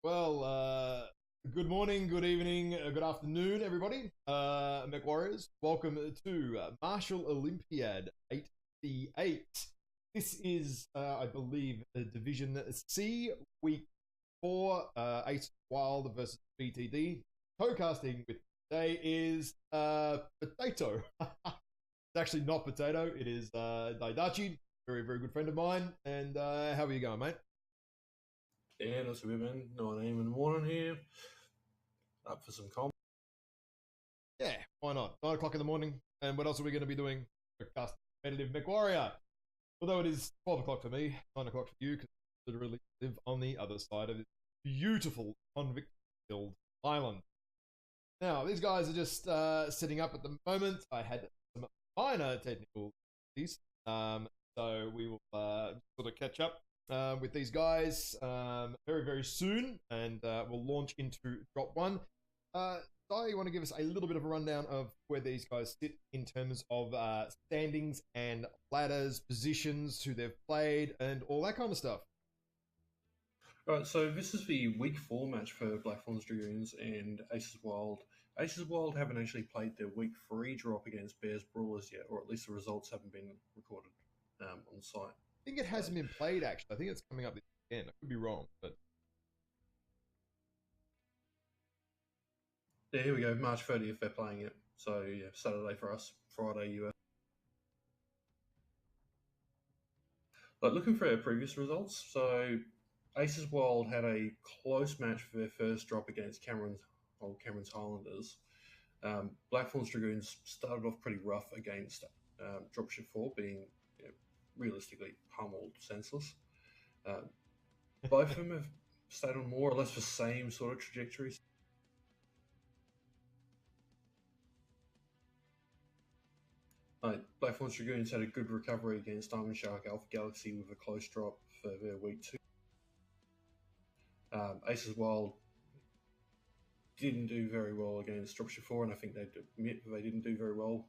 Well, good morning, good evening, good afternoon, everybody. Mech Warriors, welcome to Martial Olympiad 8v8. This is, I believe, Division C, Week 4, Ace Wild versus BTD. Co-casting with today is Potato. It's actually not Potato, it is Daidachi, very, very good friend of mine. And how are you going, mate? Yeah, that's a bit, man. 9 a.m. in the morning here. Up for some comp. Yeah, why not? 9 o'clock in the morning. And what else are we going to be doing? Cast competitive Mech Warrior. Although it is 12 o'clock for me, 9 o'clock for you, because I literally live on the other side of this beautiful convict-filled island. Now, these guys are just setting up at the moment. I had some minor technical issues, so we will sort of catch up with these guys very, very soon, and we'll launch into Drop 1. You want to give us a little bit of a rundown of where these guys sit in terms of standings and ladders, positions, who they've played, and all that kind of stuff. Right, so this is the week 4 match for Black Fawns Dragoons and Aces Wild. Aces Wild haven't actually played their week 3 drop against Bears Brawlers yet, or at least the results haven't been recorded on the site. I think it hasn't been played, actually. I think it's coming up this weekend. I could be wrong, but... Yeah, here we go. March 30th, they're playing it. So, yeah, Saturday for us, Friday, US. But looking for our previous results, so Aces Wild had a close match for their first drop against Cameron's Highlanders. Black Fawns Dragoons started off pretty rough against Dropship 4, being realistically pummeled senseless. Both of them have stayed on more or less the same sort of trajectories. Black Fawns Dragoons had a good recovery against Diamond Shark Alpha Galaxy with a close drop for their week 2. Aces Wild didn't do very well against Dropship 4, and I think they'd admit that they didn't do very well.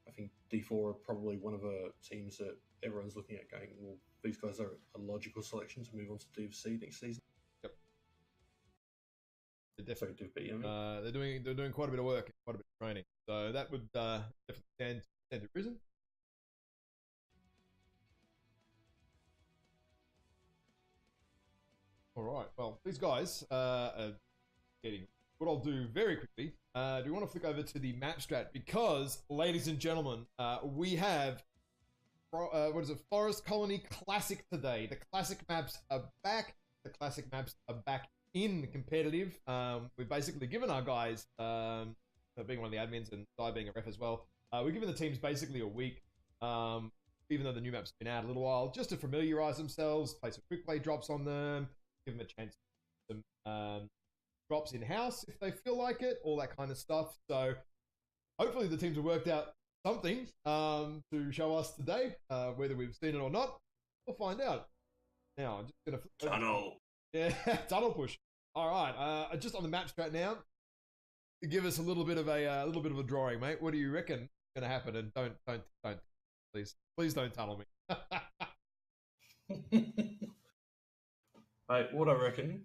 I think D4 are probably one of the teams that everyone's looking at going, well, these guys are a logical selection to move on to Div C next season. Yep. They're definitely Div B, I mean. they're doing quite a bit of work, quite a bit of training. So that would definitely stand to reason. All right. Well, these guys are getting. What I'll do very quickly. Do you want to flick over to the map strat? Because, ladies and gentlemen, we have what is it? Forest Colony Classic today. The classic maps are back. The classic maps are back in competitive. We've basically given our guys, being one of the admins and I being a ref as well, we've given the teams basically a week, even though the new map's been out a little while, just to familiarize themselves, play some quick play drops on them, give them a chance to some drops in-house if they feel like it, all that kind of stuff. So hopefully the teams have worked out something to show us today, whether we've seen it or not. We'll find out. Now, I'm just going to... Tunnel! Yeah, tunnel push. All right, just on the map strat now, give us a little bit of a drawing, mate. What do you reckon is going to happen? And don't, please don't tunnel me. Mate, what I reckon,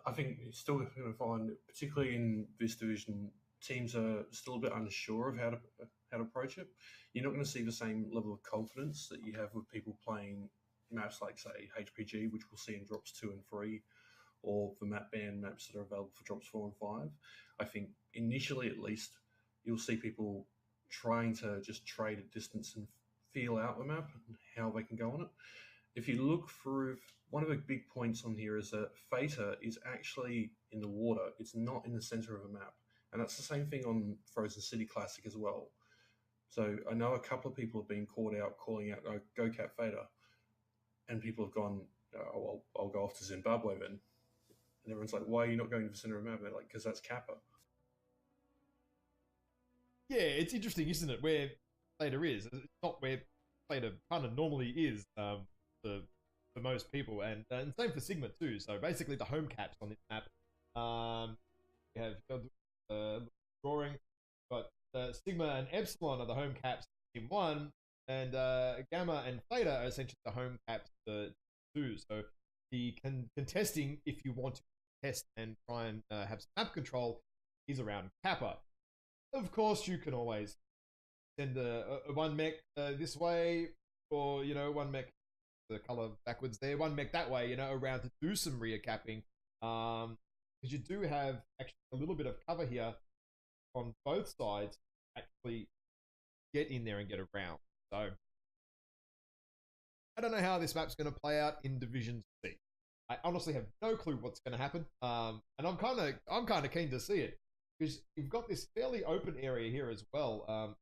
I think you're still going to find, particularly in this division, teams are still a bit unsure of how to approach it. You're not going to see the same level of confidence that you have with people playing maps like, say, HPG, which we'll see in drops 2 and 3, or the map ban maps that are available for drops 4 and 5. I think initially, at least, you'll see people trying to just trade at distance and feel out the map and how they can go on it. If you look through, one of the big points on here is that Theta is actually in the water. It's not in the center of a map. And that's the same thing on Frozen City Classic as well. So I know a couple of people have been caught out calling out Go Cat Theta. And people have gone, oh, well, I'll go off to Zimbabwe then. And everyone's like, why are you not going to the center of the map? They're like, because that's Kappa. Yeah, it's interesting, isn't it? Where Theta is. It's not where Theta kind of normally is for most people. And same for Sigma too. So basically the home caps on this map. We have drawing, but Sigma and Epsilon are the home caps in 1. And Gamma and Theta are essentially the home caps for 2. So the contesting, if you want to test and try and have some map control, is around Kappa. Of course, you can always send a one mech this way, or one mech the color backwards there, one mech that way, around to do some rear capping. Because you do have actually a little bit of cover here on both sides, actually get in there and get around. So I don't know how this map's going to play out in Division C. I honestly have no clue what's going to happen, and I'm kind of keen to see it because you've got this fairly open area here as well,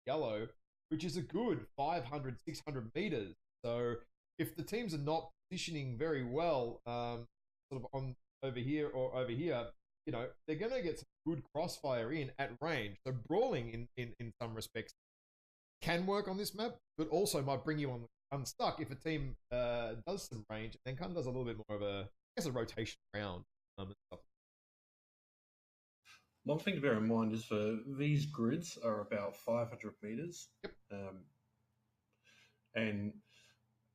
yellow, which is a good 500, 600 meters. So if the teams are not positioning very well, sort of on over here or over here, they're going to get some good crossfire in at range. So brawling in some respects can work on this map, but also might bring you unstuck if a team does some range and then kind of does a little bit more of a rotation around and stuff. One thing to bear in mind is these grids are about 500 meters. Yep. And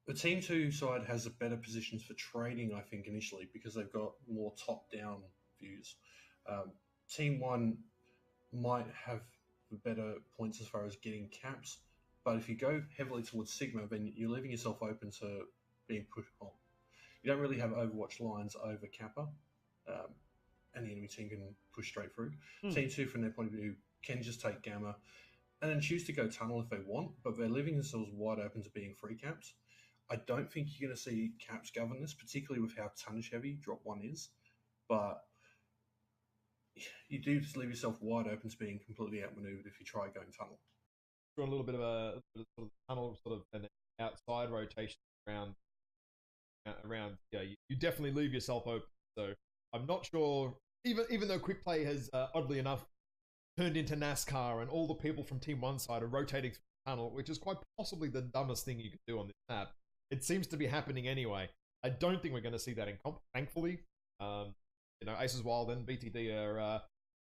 the Team 2 side has a better positions for trading, I think, initially, because they've got more top-down views. Team 1 might have better points as far as getting caps, but if you go heavily towards Sigma, then you're leaving yourself open to being pushed on. You don't really have Overwatch lines over Kappa, and the enemy team can push straight through. Team 2, from their point of view, can just take Gamma and then choose to go tunnel if they want, but they're leaving themselves wide open to being free caps. I don't think you're going to see caps govern this, particularly with how tonnage heavy drop 1 is, but you do just leave yourself wide open to being completely outmaneuvered if you try going tunnel. Doing a little bit of a sort of tunnel, sort of an outside rotation around. Yeah, you definitely leave yourself open. So I'm not sure, even though quick play has oddly enough turned into NASCAR and all the people from Team 1 side are rotating through the tunnel, which is quite possibly the dumbest thing you could do on this map. It seems to be happening anyway. I don't think we're going to see that in comp, thankfully. Aces Wild and BTD are,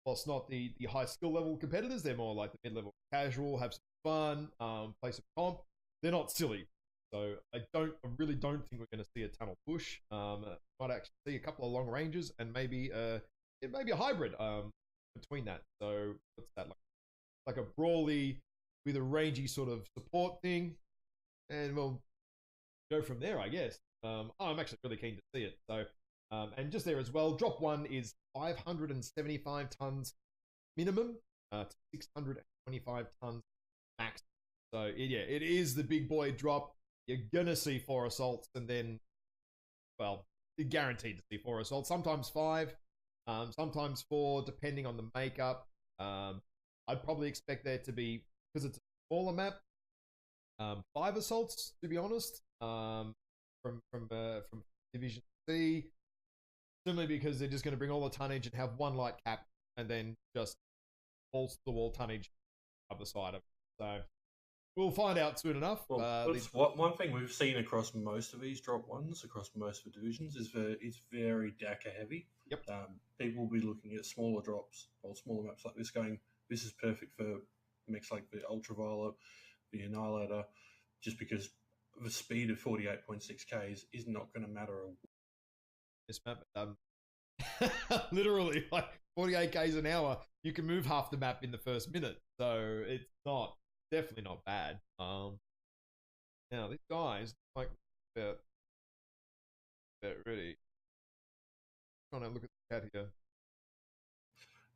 whilst not the high skill level competitors, they're more like the mid-level casual, have some fun, play some comp. They're not silly. So I really don't think we're going to see a tunnel push. Might actually see a couple of long ranges and maybe a hybrid between that. So what's that like a brawly with a rangy sort of support thing, and we'll go from there, I guess. I'm actually really keen to see it. So and just there as well, drop 1 is 575 tons minimum to 625 tons max. So it is the big boy drop. You're gonna see 4 assaults, and then, well, you're guaranteed to see 4 assaults. Sometimes 5, sometimes 4, depending on the makeup. I'd probably expect there to be, because it's a smaller map, 5 assaults, to be honest. From Division C, simply because they're just going to bring all the tonnage and have 1 light cap, and then just balls to the wall tonnage other side of it. So we'll find out soon enough. Well, one thing we've seen across most of these drop 1s, across most of the divisions, is it's very DACA heavy. Yep. People will be looking at smaller drops or smaller maps like this, going, this is perfect for mechs like the Ultraviolet, the Annihilator, just because the speed of 48.6k is not going to matter. This map, literally, like 48 k's an hour, you can move half the map in the first minute. So it's definitely not bad. Now these guys like they're ready. Trying to look at the chat here.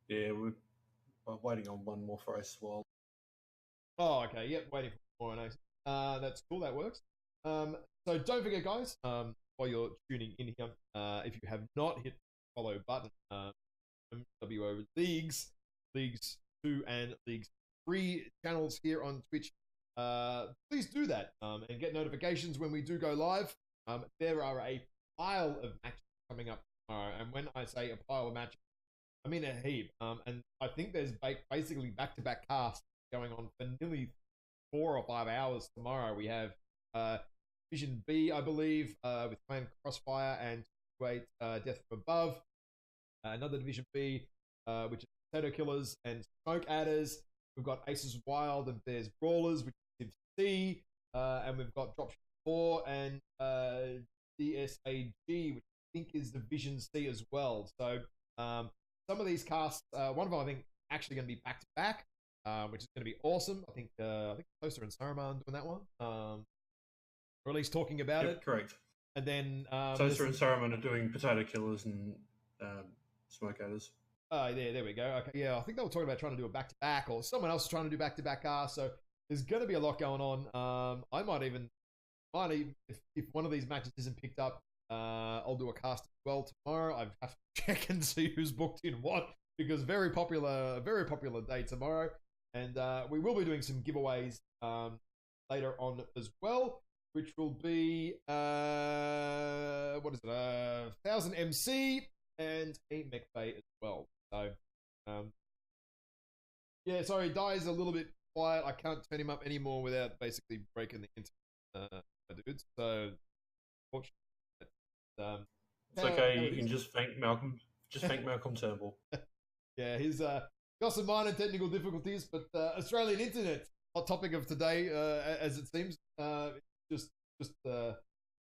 Yeah, we're waiting on one more for Ace Wild. Oh, okay. Yep, waiting for more on Ace. That's cool. That works. So don't forget, guys, while you're tuning in here, if you have not hit the follow button, MWO Leagues 2 and Leagues 3 channels here on Twitch, please do that and get notifications when we do go live. There are a pile of matches coming up tomorrow, and when I say a pile of matches, I mean a heap. And I think there's basically back-to-back casts going on for nearly 4 or 5 hours tomorrow. We have Division B, I believe, with Clan Crossfire and 28 Death from Above. Another Division B, which is Potato Killers and Smoke Adders. We've got Aces Wild and there's Brawlers, which is Div C. And we've got Dropship 4 and DSC SAG, which I think is Division C as well. So some of these casts, one of them I think actually going to be back to back, which is going to be awesome. I think Toaster and Saruman doing that one, or at least talking about it. Correct. And then Toaster and Saruman are doing Potato Killers and Smoke Eaters. There we go. Okay, yeah, I think they were talking about trying to do a back to back, or someone else is trying to do back to back casts. So there's going to be a lot going on. I might even if one of these matches isn't picked up, I'll do a cast as well tomorrow. I have to check and see who's booked in what, because very popular day tomorrow, and we will be doing some giveaways later on as well, which will be what is it? 1,000 MC and a mech bay as well. So yeah, sorry, Dai's a little bit quiet. I can't turn him up anymore without basically breaking the internet, dudes. So unfortunately, it's okay. You can just thank Malcolm. Just thank Malcolm Turnbull. Yeah, he's got some minor technical difficulties, but Australian internet, hot topic of today, as it seems, just a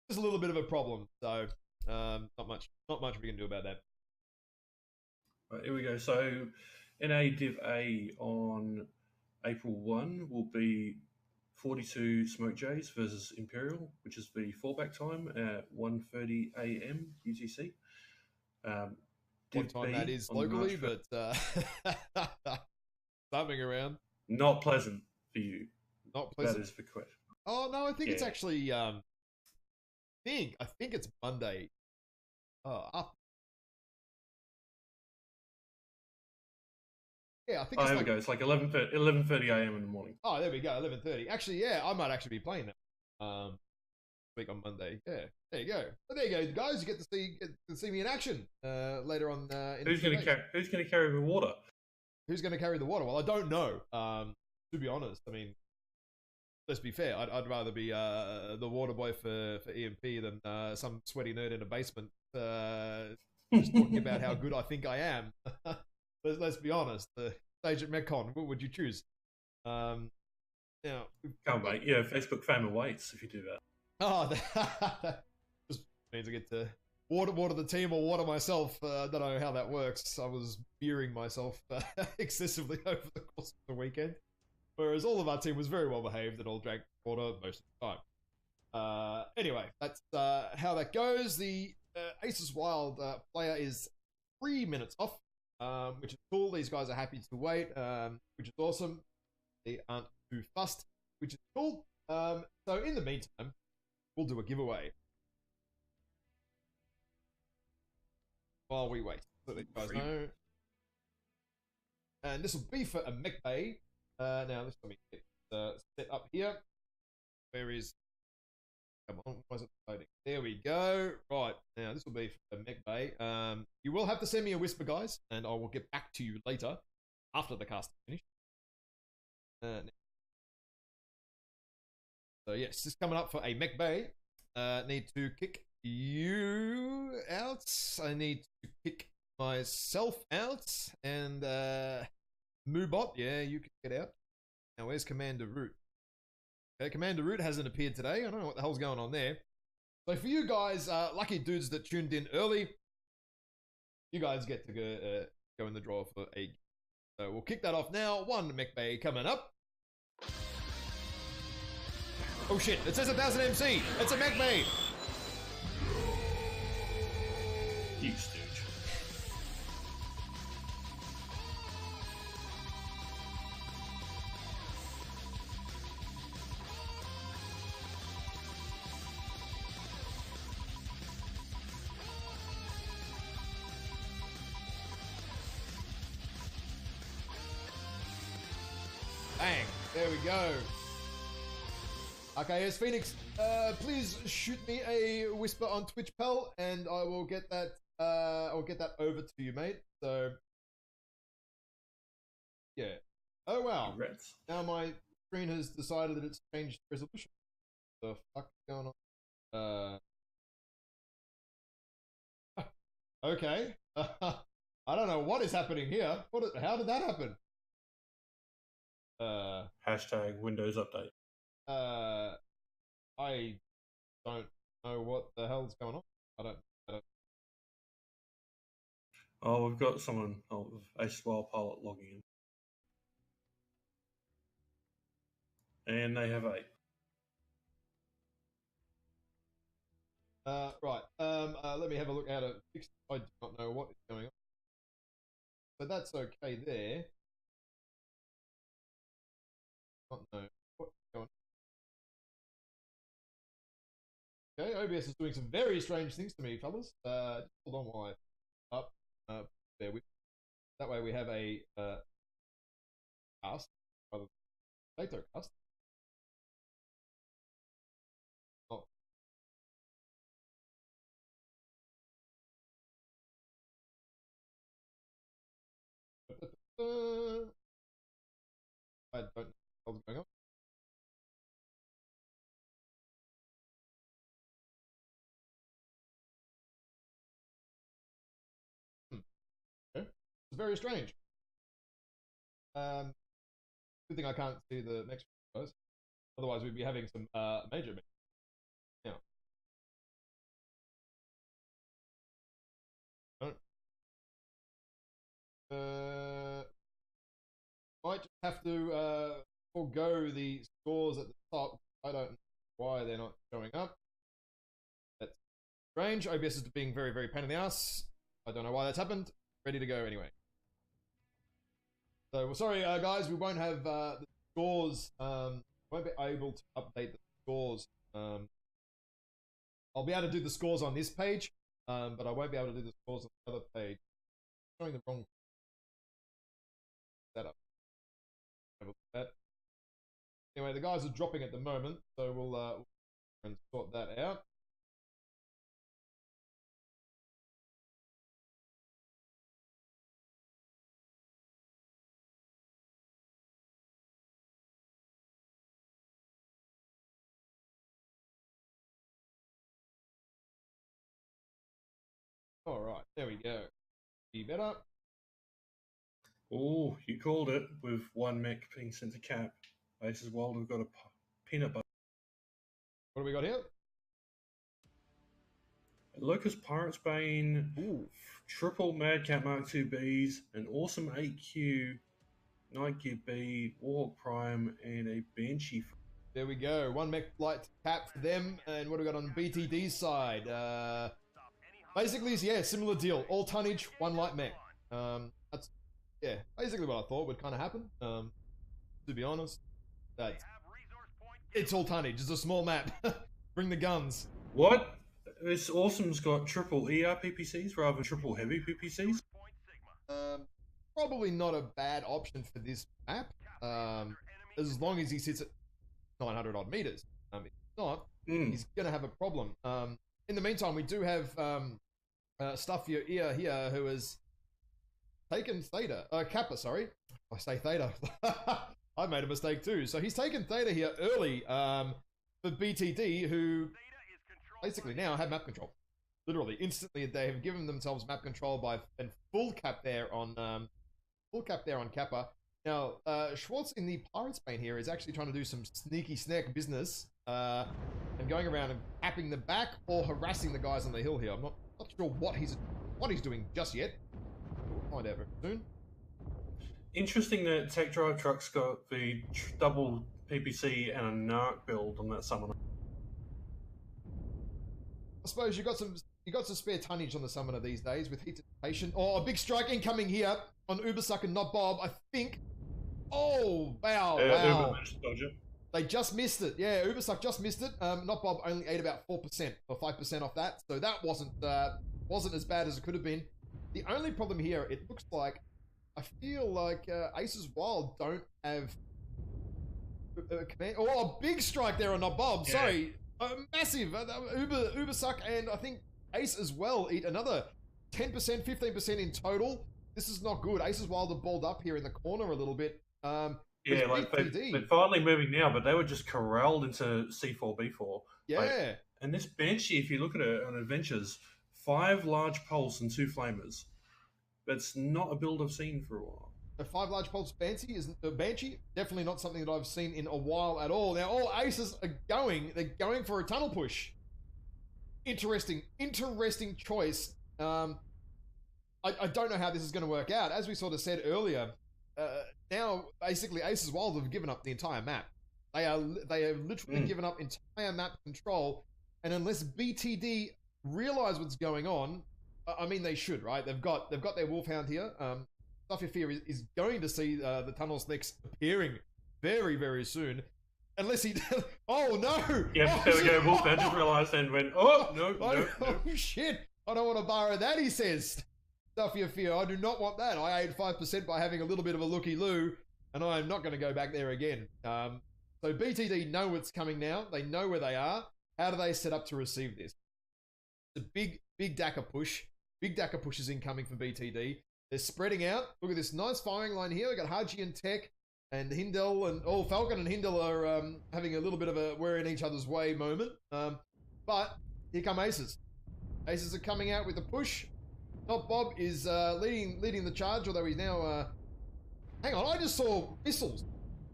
little bit of a problem. So not much we can do about that. Right, here we go. So NA Div A on April 1 will be 42 Smoke Jays versus Imperial, which is the fallback time at 1:30 a.m. UTC. What time that is locally, but something around. Not pleasant for you. Not pleasant. That is the question. Oh no, I think it's actually. I think it's Monday. Yeah, I think it's there we go. It's like 11:30 a.m. in the morning. Oh, there we go, 11:30. Actually, yeah, I might actually be playing that week on Monday. Yeah, there you go. But there you go, guys. You get to see me in action later on. Who's going to carry the water? Who's going to carry the water? Well, I don't know. To be honest, I mean, let's be fair. I'd rather be the water boy for EMP than some sweaty nerd in a basement just talking about how good I think I am. Let's be honest. The stage at MechCon, what would you choose? Now, can't wait. Yeah, Facebook fan awaits if you do that. Oh, that just means I get to water the team or water myself. I don't know how that works. I was beering myself excessively over the course of the weekend, whereas all of our team was very well behaved and all drank water most of the time. Anyway, that's how that goes. The Aces Wild player is 3 minutes off. Which is cool. These guys are happy to wait, which is awesome. They aren't too fussed, which is cool. So in the meantime, we'll do a giveaway while we wait. So that you guys know. And this will be for a mech bay. Now, let me get set up here. Where is... Come on, why is it loading? There we go. Right, now this will be for mech bay. You will have to send me a whisper, guys, and I will get back to you later after the cast is finished. So yes, this is coming up for a mech bay. Need to kick you out. I need to kick myself out. And Moobot, yeah, you can get out. Now where's Commander Root? Okay, Commander Root hasn't appeared today. I don't know what the hell's going on there. So for you guys, lucky dudes that tuned in early, you guys get to go in the draw for a... So we'll kick that off now. One mech bay coming up. Oh shit, it says 1,000 MC. It's a mech bay. You stooge. Bang, there we go. Okay, yes, Phoenix, please shoot me a whisper on Twitch, pal, and I will get that. I'll get that over to you, mate. So, yeah. Oh wow. Congrats. Now my screen has decided that it's changed resolution. The fuck is going on? Okay. I don't know what is happening here. How did that happen? Hashtag Windows Update. I don't know what the hell's going on. Oh, we've got someone, Ace Wild Pilot logging in. And they have 8. Right. Let me have a look at it. I do not know what is going on. So that's okay there. Not know what's going on. Okay, OBS is doing some very strange things to me, fellas. Just hold on while I up. There with. That way we have a cast rather than potato cast. Oh. I don't know what's going on. Okay. It's very strange. Good thing I can't see the next one, guys. Otherwise, we'd be having some major. Now, might just have to forego the scores at the top. I don't know why they're not showing up. That's strange. OBS is being very, very pain in the ass. I don't know why that's happened. Ready to go anyway. So, well, sorry, guys, we won't have the scores. Won't be able to update the scores. I'll be able to do the scores on this page, but I won't be able to do the scores on the other page. I'm showing the wrong setup. Anyway, the guys are dropping at the moment, so we'll sort that out. All right, there we go. Be better. Oh, you called it with 1 mech being sent to cap. Aces Wild have got a peanut butter. What do we got here? Locust Pirate's Bane, Ooh. triple Madcap Mark II Bs, an awesome 8Q, Night Gear B, Warhawk Prime, and a Banshee. There we go. 1 mech light cap for them. And what do we got on the BTD side? Basically, yeah, similar deal. All tonnage, 1 light mech. That's, yeah, basically what I thought would kind of happen. To be honest, it's all tonnage. It's a small map. Bring the guns. What? This Awesome's got triple ER PPCs rather than triple heavy PPCs? Probably not a bad option for this map. As long as he sits at 900 odd meters. If not, he's going to have a problem. In the meantime, we do have Stuff Your Ear here who has taken Theta. Kappa, sorry. I say Theta. I made a mistake too. So he's taken Theta here early for BTD, who basically now have map control. Literally, instantly they have given themselves map control by and full cap there on Kappa. Now, Schwartz in the Pirate's Bane here is actually trying to do some sneaky snack business and going around and capping the back or harassing the guys on the hill here. I'm not sure what he's doing just yet. We'll find out very soon. Interesting that Tech Drive Truck's got the double PPC and a narc build on that summoner. I suppose you got some spare tonnage on the summoner these days with heat dissipation. Oh, a big strike incoming here on Ubersuck and Not Bob, I think. Oh, wow, wow. They just missed it. Yeah, Ubersuck just missed it. Not Bob only ate about 4% or 5% off that, so that wasn't as bad as it could have been. The only problem here, it looks like, I feel like Aces Wild don't have command. Oh, a big strike there on Not Bob. Yeah. Sorry, massive. Ubersuck and I think Ace as well eat another 10%, 15% in total. This is not good. Aces Wild are balled up here in the corner a little bit. Yeah, like they're finally moving now, but they were just corralled into C4B4. Yeah. Like, and this Banshee, if you look at it on Adventures, 5 large pulse and 2 flamers. That's not a build I've seen for a while. A 5 large pulse Banshee is definitely not something that I've seen in a while at all. Now all Aces are they're going for a tunnel push. Interesting choice. I don't know how this is going to work out. As we sort of said earlier, now basically Aces Wild have given up the entire map. They have literally given up entire map control, and unless BTD realize what's going on, I mean they should, right? They've got their Wolfhound here. Stuff Your Fear is going to see the tunnels next appearing very, very soon. Unless he... Oh, no! Yeah, oh, there we go. Wolfhound just realised and went, oh, no. Oh, shit. I don't want to borrow that, he says. Stuff Your Fear. I do not want that. I ate 5% by having a little bit of a looky-loo, and I am not going to go back there again. So BTD know what's coming now. They know where they are. How do they set up to receive this? It's a big DACA push. Big DACA push is incoming for BTD. They're spreading out. Look at this nice firing line here. We got Haji and Tech and Hindel, and Falcon and Hindel are having a little bit of a we're in each other's way moment. But here come Aces. Aces are coming out with the push. Not Bob is leading the charge, although he's now... Hang on, I just saw missiles.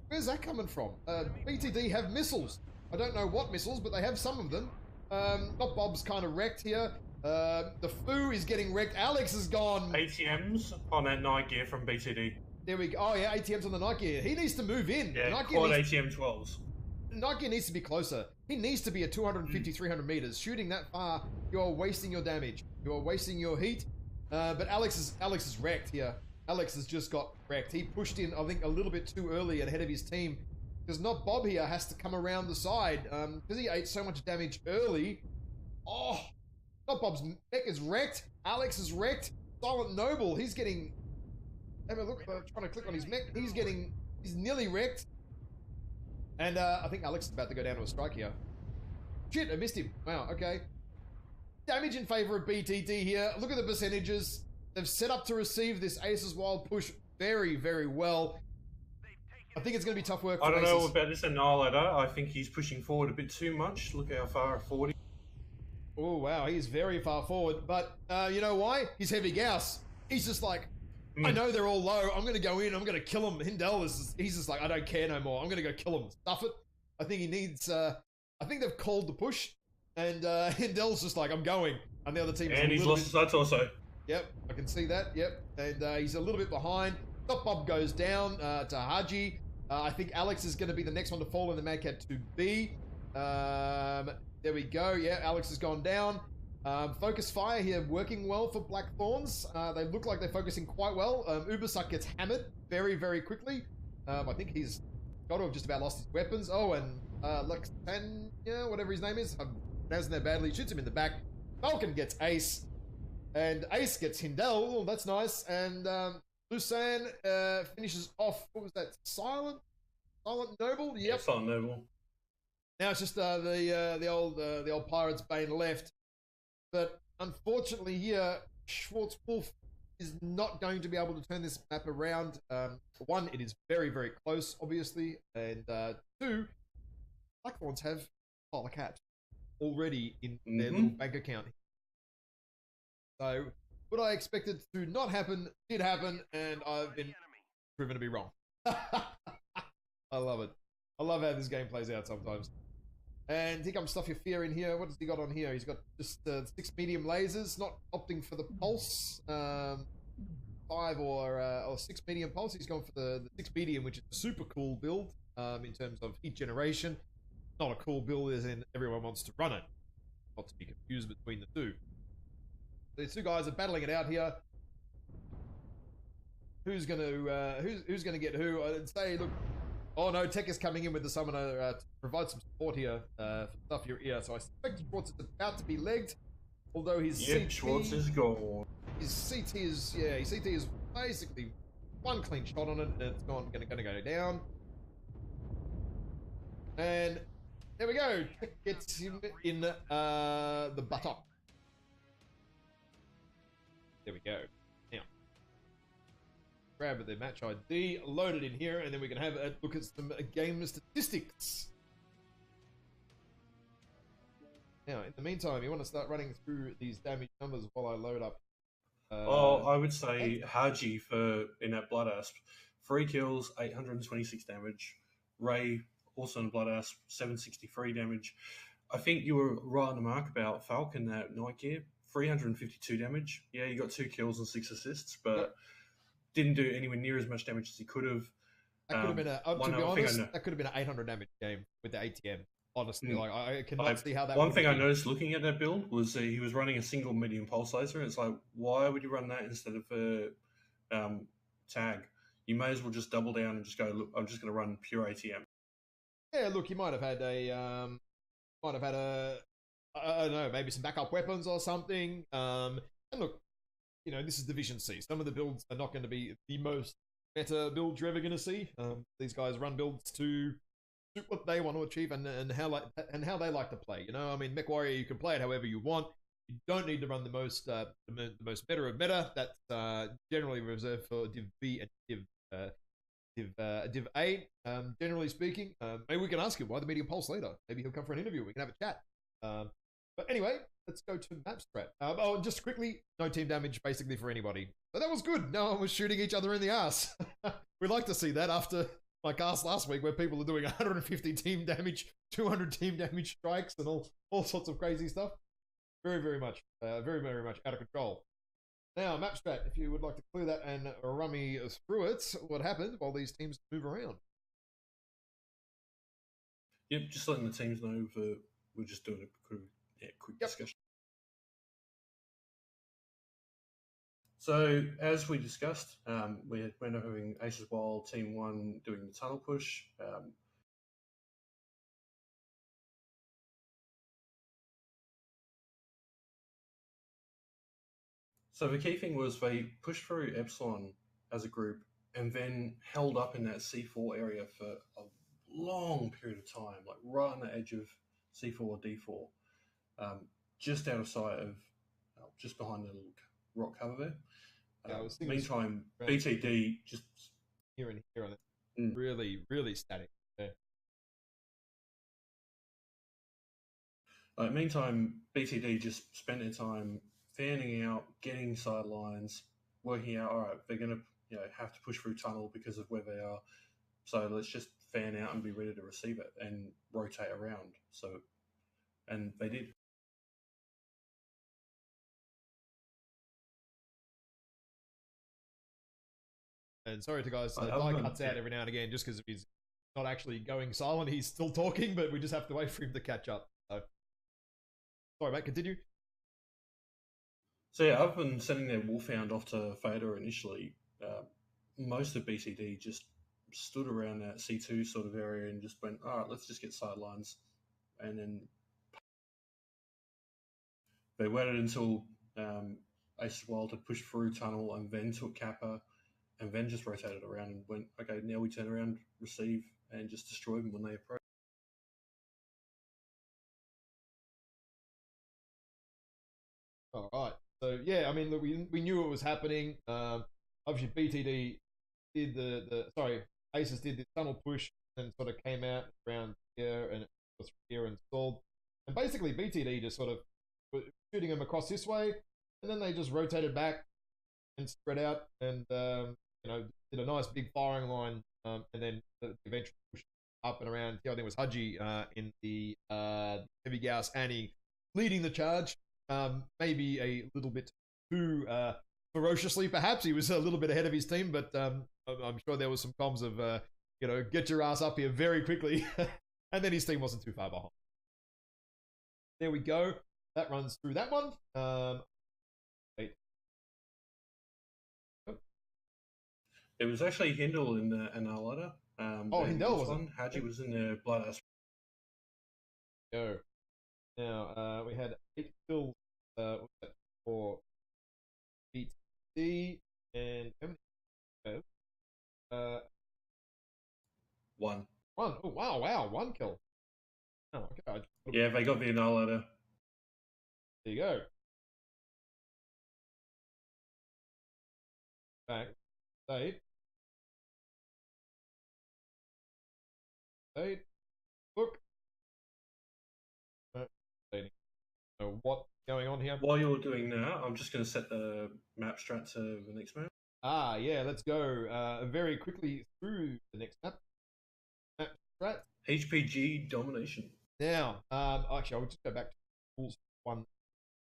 Where's that coming from? BTD have missiles. I don't know what missiles, but they have some of them. Not Bob's kind of wrecked here. The Foo is getting wrecked. Alex is gone. ATMs on that night gear from BTD. There we go. Oh, yeah, ATMs on the night gear. He needs to move in. Yeah, quad ATM 12s. Night gear needs to be closer. He needs to be at 250, 300 meters. Shooting that far, you are wasting your damage. You are wasting your heat. But Alex is wrecked here. Alex has just got wrecked. He pushed in, I think, a little bit too early ahead of his team. Because not Bob here has to come around the side. Because he ate so much damage early. Oh, not Bob's mech is wrecked. Alex is wrecked. Silent Noble, he's getting... Have a look, trying to click on his mech. He's nearly wrecked. And I think Alex is about to go down to a strike here. Shit, I missed him. Wow, okay. Damage in favor of BTD here. Look at the percentages. They've set up to receive this Aces Wild push very, very well. I think it's going to be tough work for I don't Aces. know about this Annihilator. I think he's pushing forward a bit too much. Look how far, 40. Oh, wow, he's very far forward. But you know why? He's heavy Gauss. He's just like, I know they're all low. I'm going to go in. I'm going to kill him. Hindel he's just like, I don't care no more. I'm going to go kill him. Stuff it. I think he needs... I think they've called the push. And Hindel's just like, I'm going. And the other team... And he's lost his sights also. Yep, I can see that. Yep. And he's a little bit behind. Top Bob goes down to Haji. I think Alex is going to be the next one to fall in the Mad Cat 2B. There we go. Yeah, Alex has gone down. Focus fire here working well for Black Thorns. They look like they're focusing quite well. Ubersuck gets hammered very, very quickly. I think he's got to have just about lost his weapons. Oh, and Lexania, whatever his name is, I'm pronouncing that badly, shoots him in the back. Falcon gets Ace. And Ace gets Hindel. Oh, that's nice. And Lucan finishes off, what was that? Silent Noble? Yep. Yeah, Silent Noble. Now it's just the old Pirate's Bane left. But unfortunately here, Schwartz Wolf is not going to be able to turn this map around. For one, it is very, very close, obviously. And two, Blackthorns have Pile of Cat already in their little bank account. So what I expected to not happen did happen, and I've been proven to be wrong. I love it. I love how this game plays out sometimes. And here comes Stuff Your Fear in here. What has he got on here? He's got just 6 medium lasers, not opting for the pulse. 5 or 6 medium pulse. He's gone for the 6 medium, which is a super cool build in terms of heat generation. Not a cool build as in everyone wants to run it. Not to be confused between the two. These two guys are battling it out here. Who's gonna get who? I'd say, look. Oh no, Tech is coming in with the summoner to provide some support here for Stuff Your Ear. So I suspect Schwartz is about to be legged, although his CT, Schwartz is gone. His CT is basically one clean shot on it, and it's gonna go down. And there we go. Tech gets him in the buttock. There we go. Now, grab the match ID, load it in here, and then we can have a look at some game statistics. Now, in the meantime, you want to start running through these damage numbers while I load up. I would say Haji in that Blood Asp. 3 kills, 826 damage. Ray, also in Blood Asp, 763 damage. I think you were right on the mark about Falcon, that night gear. 352 damage. Yeah, he got 2 kills and 6 assists, but didn't do anywhere near as much damage as he could have. That could have been to be honest, that could have been an 800 damage game with the ATM. Honestly, like I cannot see how that. One thing I noticed looking at that build was he was running a single medium pulse laser, and it's like, why would you run that instead of a tag? You may as well just double down and just go, look, I'm just going to run pure ATM. Yeah, look, he might have had I don't know, maybe some backup weapons or something. And look, you know, this is Division C. Some of the builds are not going to be the most meta builds you're ever going to see. These guys run builds to suit what they want to achieve and how they like to play. You know, I mean, Mech Warrior, you can play it however you want. You don't need to run the most meta of meta. That's generally reserved for Div B and Div A. Generally speaking, maybe we can ask him why the medium pulse later. Maybe he'll come for an interview. We can have a chat. But anyway, let's go to map strat. Oh, just quickly, no team damage basically for anybody. So that was good. No one was shooting each other in the ass. We'd like to see that after my cast last week where people are doing 150 team damage, 200 team damage strikes and all sorts of crazy stuff. Very much out of control. Now, map strat, if you would like to clear that and run me through it, what happened while these teams move around? Yep, just letting the teams know that we're just doing a quick discussion. So, as we discussed, we went over having Aces Wild Team 1 doing the tunnel push. So the key thing was they pushed through Epsilon as a group and then held up in that C4 area for a long period of time, like right on the edge of C4 or D4, just out of sight of, just behind the little rock cover there. Meantime, BTD just here and here on it, really static. Yeah. Meantime, BTD just spent their time fanning out, getting sidelines, working out. All right, they're going to have to push through tunnel because of where they are. So let's just fan out and be ready to receive it and rotate around. So, and they did. And sorry to guys, Guy cuts out every now and again just because he's not actually going silent. He's still talking, but we just have to wait for him to catch up. So, sorry, mate, continue. So yeah, other than sending their Wolfhound off to Fader initially, most of BTD just stood around that C2 sort of area and just went, all right, let's just get sidelines. And then they waited until Aces Wild had pushed through tunnel and then took Kappa and then just rotated around and went, okay, now we turn around, receive, and just destroy them when they approach. All right. So yeah, I mean, look, we knew it was happening. Obviously, BTD did Aces did the tunnel push and sort of came out around here and it was here and stalled. And basically, BTD just sort of was shooting them across this way, and then they just rotated back and spread out and did a nice big firing line, and then eventually pushed up and around. I think it was Haji in the heavy Gauss Annie leading the charge. Maybe a little bit too ferociously, perhaps. He was a little bit ahead of his team, but I'm sure there was some comms of, get your ass up here very quickly. And then his team wasn't too far behind. There we go. That runs through that one. It was actually Hindle in the Annihilator. Hindle was one. Haji was in the Blood Aspect. Go. Now, we had 8 kills for BTD, and how many? One. One. Oh, wow. 1 kill. Oh, okay. Yeah, they got the Annihilator. There you go. Back. Save. Look. What's going on here? While you're doing that, I'm just going to set the map strat to the next map. Yeah, let's go very quickly through the next map. Map strat. HPG Domination. Now, actually, I will just go back to rules 1.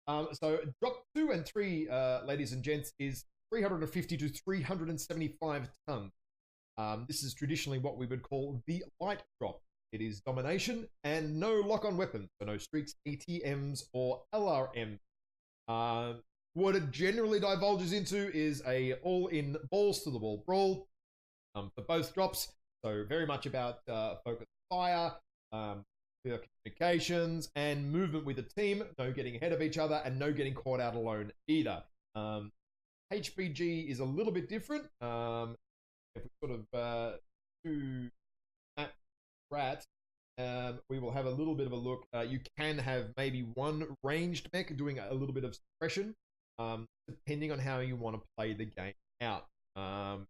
So drop 2 and 3, ladies and gents, is 350 to 375 tons. This is traditionally what we would call the light drop. It is domination and no lock-on weapons, so no streaks, ATMs, or LRM. What it generally divulges into is a all-in balls-to-the-wall brawl for both drops. So very much about focused fire, clear communications, and movement with the team. No getting ahead of each other, and no getting caught out alone either. HBG is a little bit different. If we sort of do that rat, we will have a little bit of a look. You can have maybe one ranged mech doing a little bit of suppression, depending on how you want to play the game out.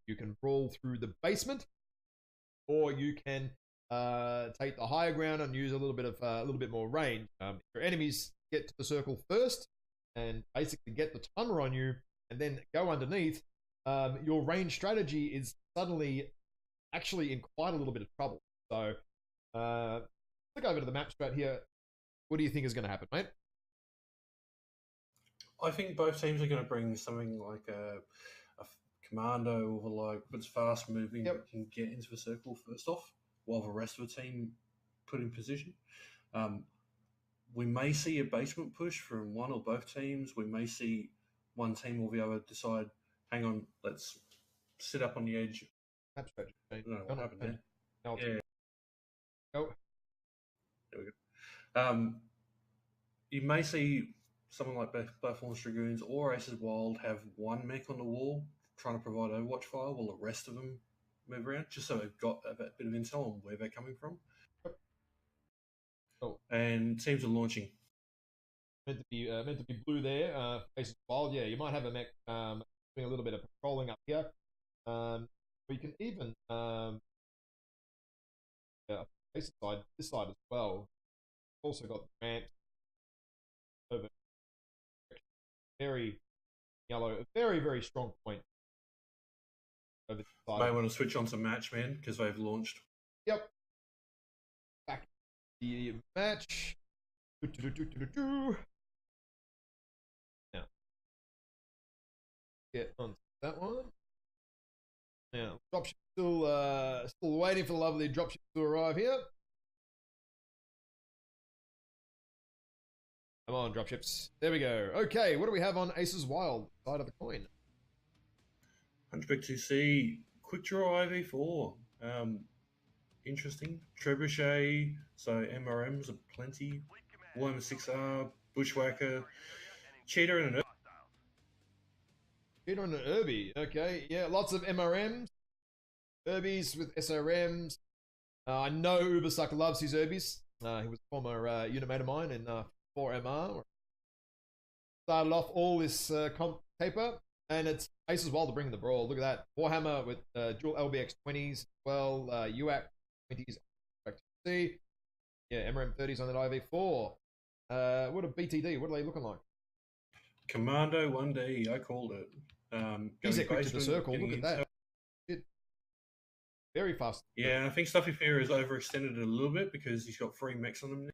You can brawl through the basement, or you can take the higher ground and use a little bit more range. If your enemies get to the circle first and basically get the timer on you, and then go underneath, your range strategy is suddenly actually in quite a little bit of trouble. So, click over to the map strat here. What do you think is going to happen, mate? I think both teams are going to bring something like a commando or like that's fast moving that can get into the circle first off, while the rest of the team put in position. We may see a basement push from one or both teams. We may see one team or the other decide, hang on, let's sit up on the edge. Map strat. I don't know what happened there. No. Yeah. Oh. There we go. You may see someone like Blackthorn's Dragoons or Aces Wild have one mech on the wall trying to provide Overwatch fire while the rest of them move around, just so they've got a bit of intel on where they're coming from. Oh. And teams are launching. Meant to be blue there. Aces Wild, yeah, you might have a mech doing a little bit of patrolling up here. We can even Aces side, this side as well. Also got the ramp over very yellow, a very, very strong point over the side. May want to switch on to match, man, because they've launched. Yep. Back the match. Now, get on that one. Now, dropship still waiting for the lovely dropship to arrive here. Come on, dropships. There we go. Okay, what do we have on Aces Wild side of the coin? Hunchback 2C, Quick Draw IV4. Interesting. Trebuchet, so MRMs are plenty. Warhammer 6R, Bushwhacker, Cheetah and an Cheetah and an Irby. Okay, yeah, lots of MRMs. Irbies with SRMs. I know Ubersucker loves his Irbies. He was a former unit mate of mine in 4MR. Started off all this comp paper, and it's Aces Wild to bring the brawl. Look at that. Warhammer with dual LBX 20s as well, UAC 20s. See, yeah, MRM 30s on that IV4. What a BTD. What are they looking like? Commando 1D. I called it. He's quick to the circle. Look at that. Very fast. Yeah, I think Stuffy Fear has overextended it a little bit because he's got 3 mechs on him now.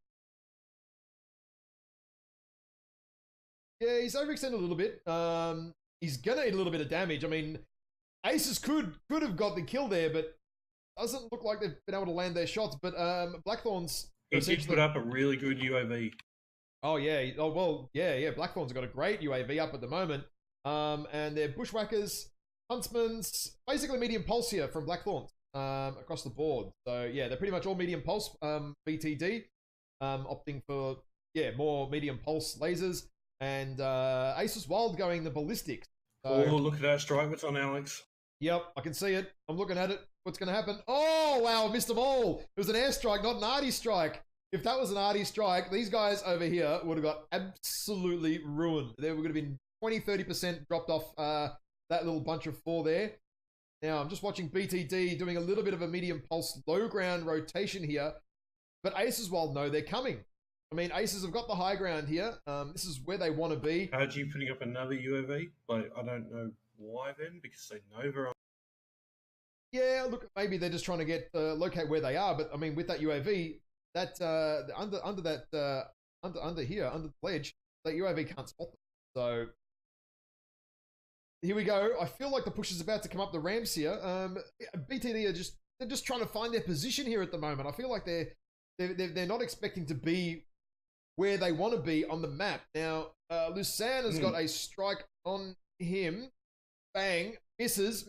Yeah, he's overextended a little bit. He's gonna eat a little bit of damage. I mean, Aces could have got the kill there, but doesn't look like they've been able to land their shots. But Blackthorns. He did put up a really good UAV. Oh yeah. Oh well. Yeah. Blackthorns got a great UAV up at the moment. And they're Bushwhackers, Huntsmans, basically medium pulse here from Blackthorns across the board. So yeah, they're pretty much all medium pulse. BTD, opting for more medium pulse lasers. And Aces Wild going the ballistics. So, oh, look at that strike. What's on, Alex? Yep, I can see it. I'm looking at it. What's going to happen? Oh, wow, missed them all. It was an airstrike, not an arty strike. If that was an arty strike, these guys over here would have got absolutely ruined. There would have been 20-30% dropped off that little bunch of 4 there. Now, I'm just watching BTD doing a little bit of a medium pulse low ground rotation here. But Aces Wild know they're coming. I mean, Aces have got the high ground here. This is where they want to be. How'd you putting up another UAV? Like, I don't know why then, because they know they're on. Yeah, look, maybe they're just trying to get locate where they are. But I mean, with that UAV, that under the ledge, the UAV can't spot them. So here we go. I feel like the push is about to come up the ramps here. BTD are they're just trying to find their position here at the moment. I feel like they're not expecting to be where they want to be on the map. Now, Lusan has got a strike on him. Bang. Misses.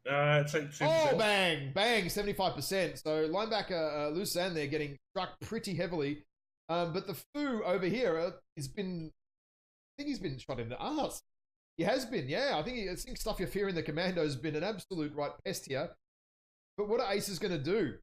Oh, bang. Bang. 75%. So linebacker Lusan there getting struck pretty heavily. But the Foo over here has been, I think he's been shot in the arse. He has been, yeah. I think Stuff Your Fear in the Commando has been an absolute right pest here. But what are Aces going to do?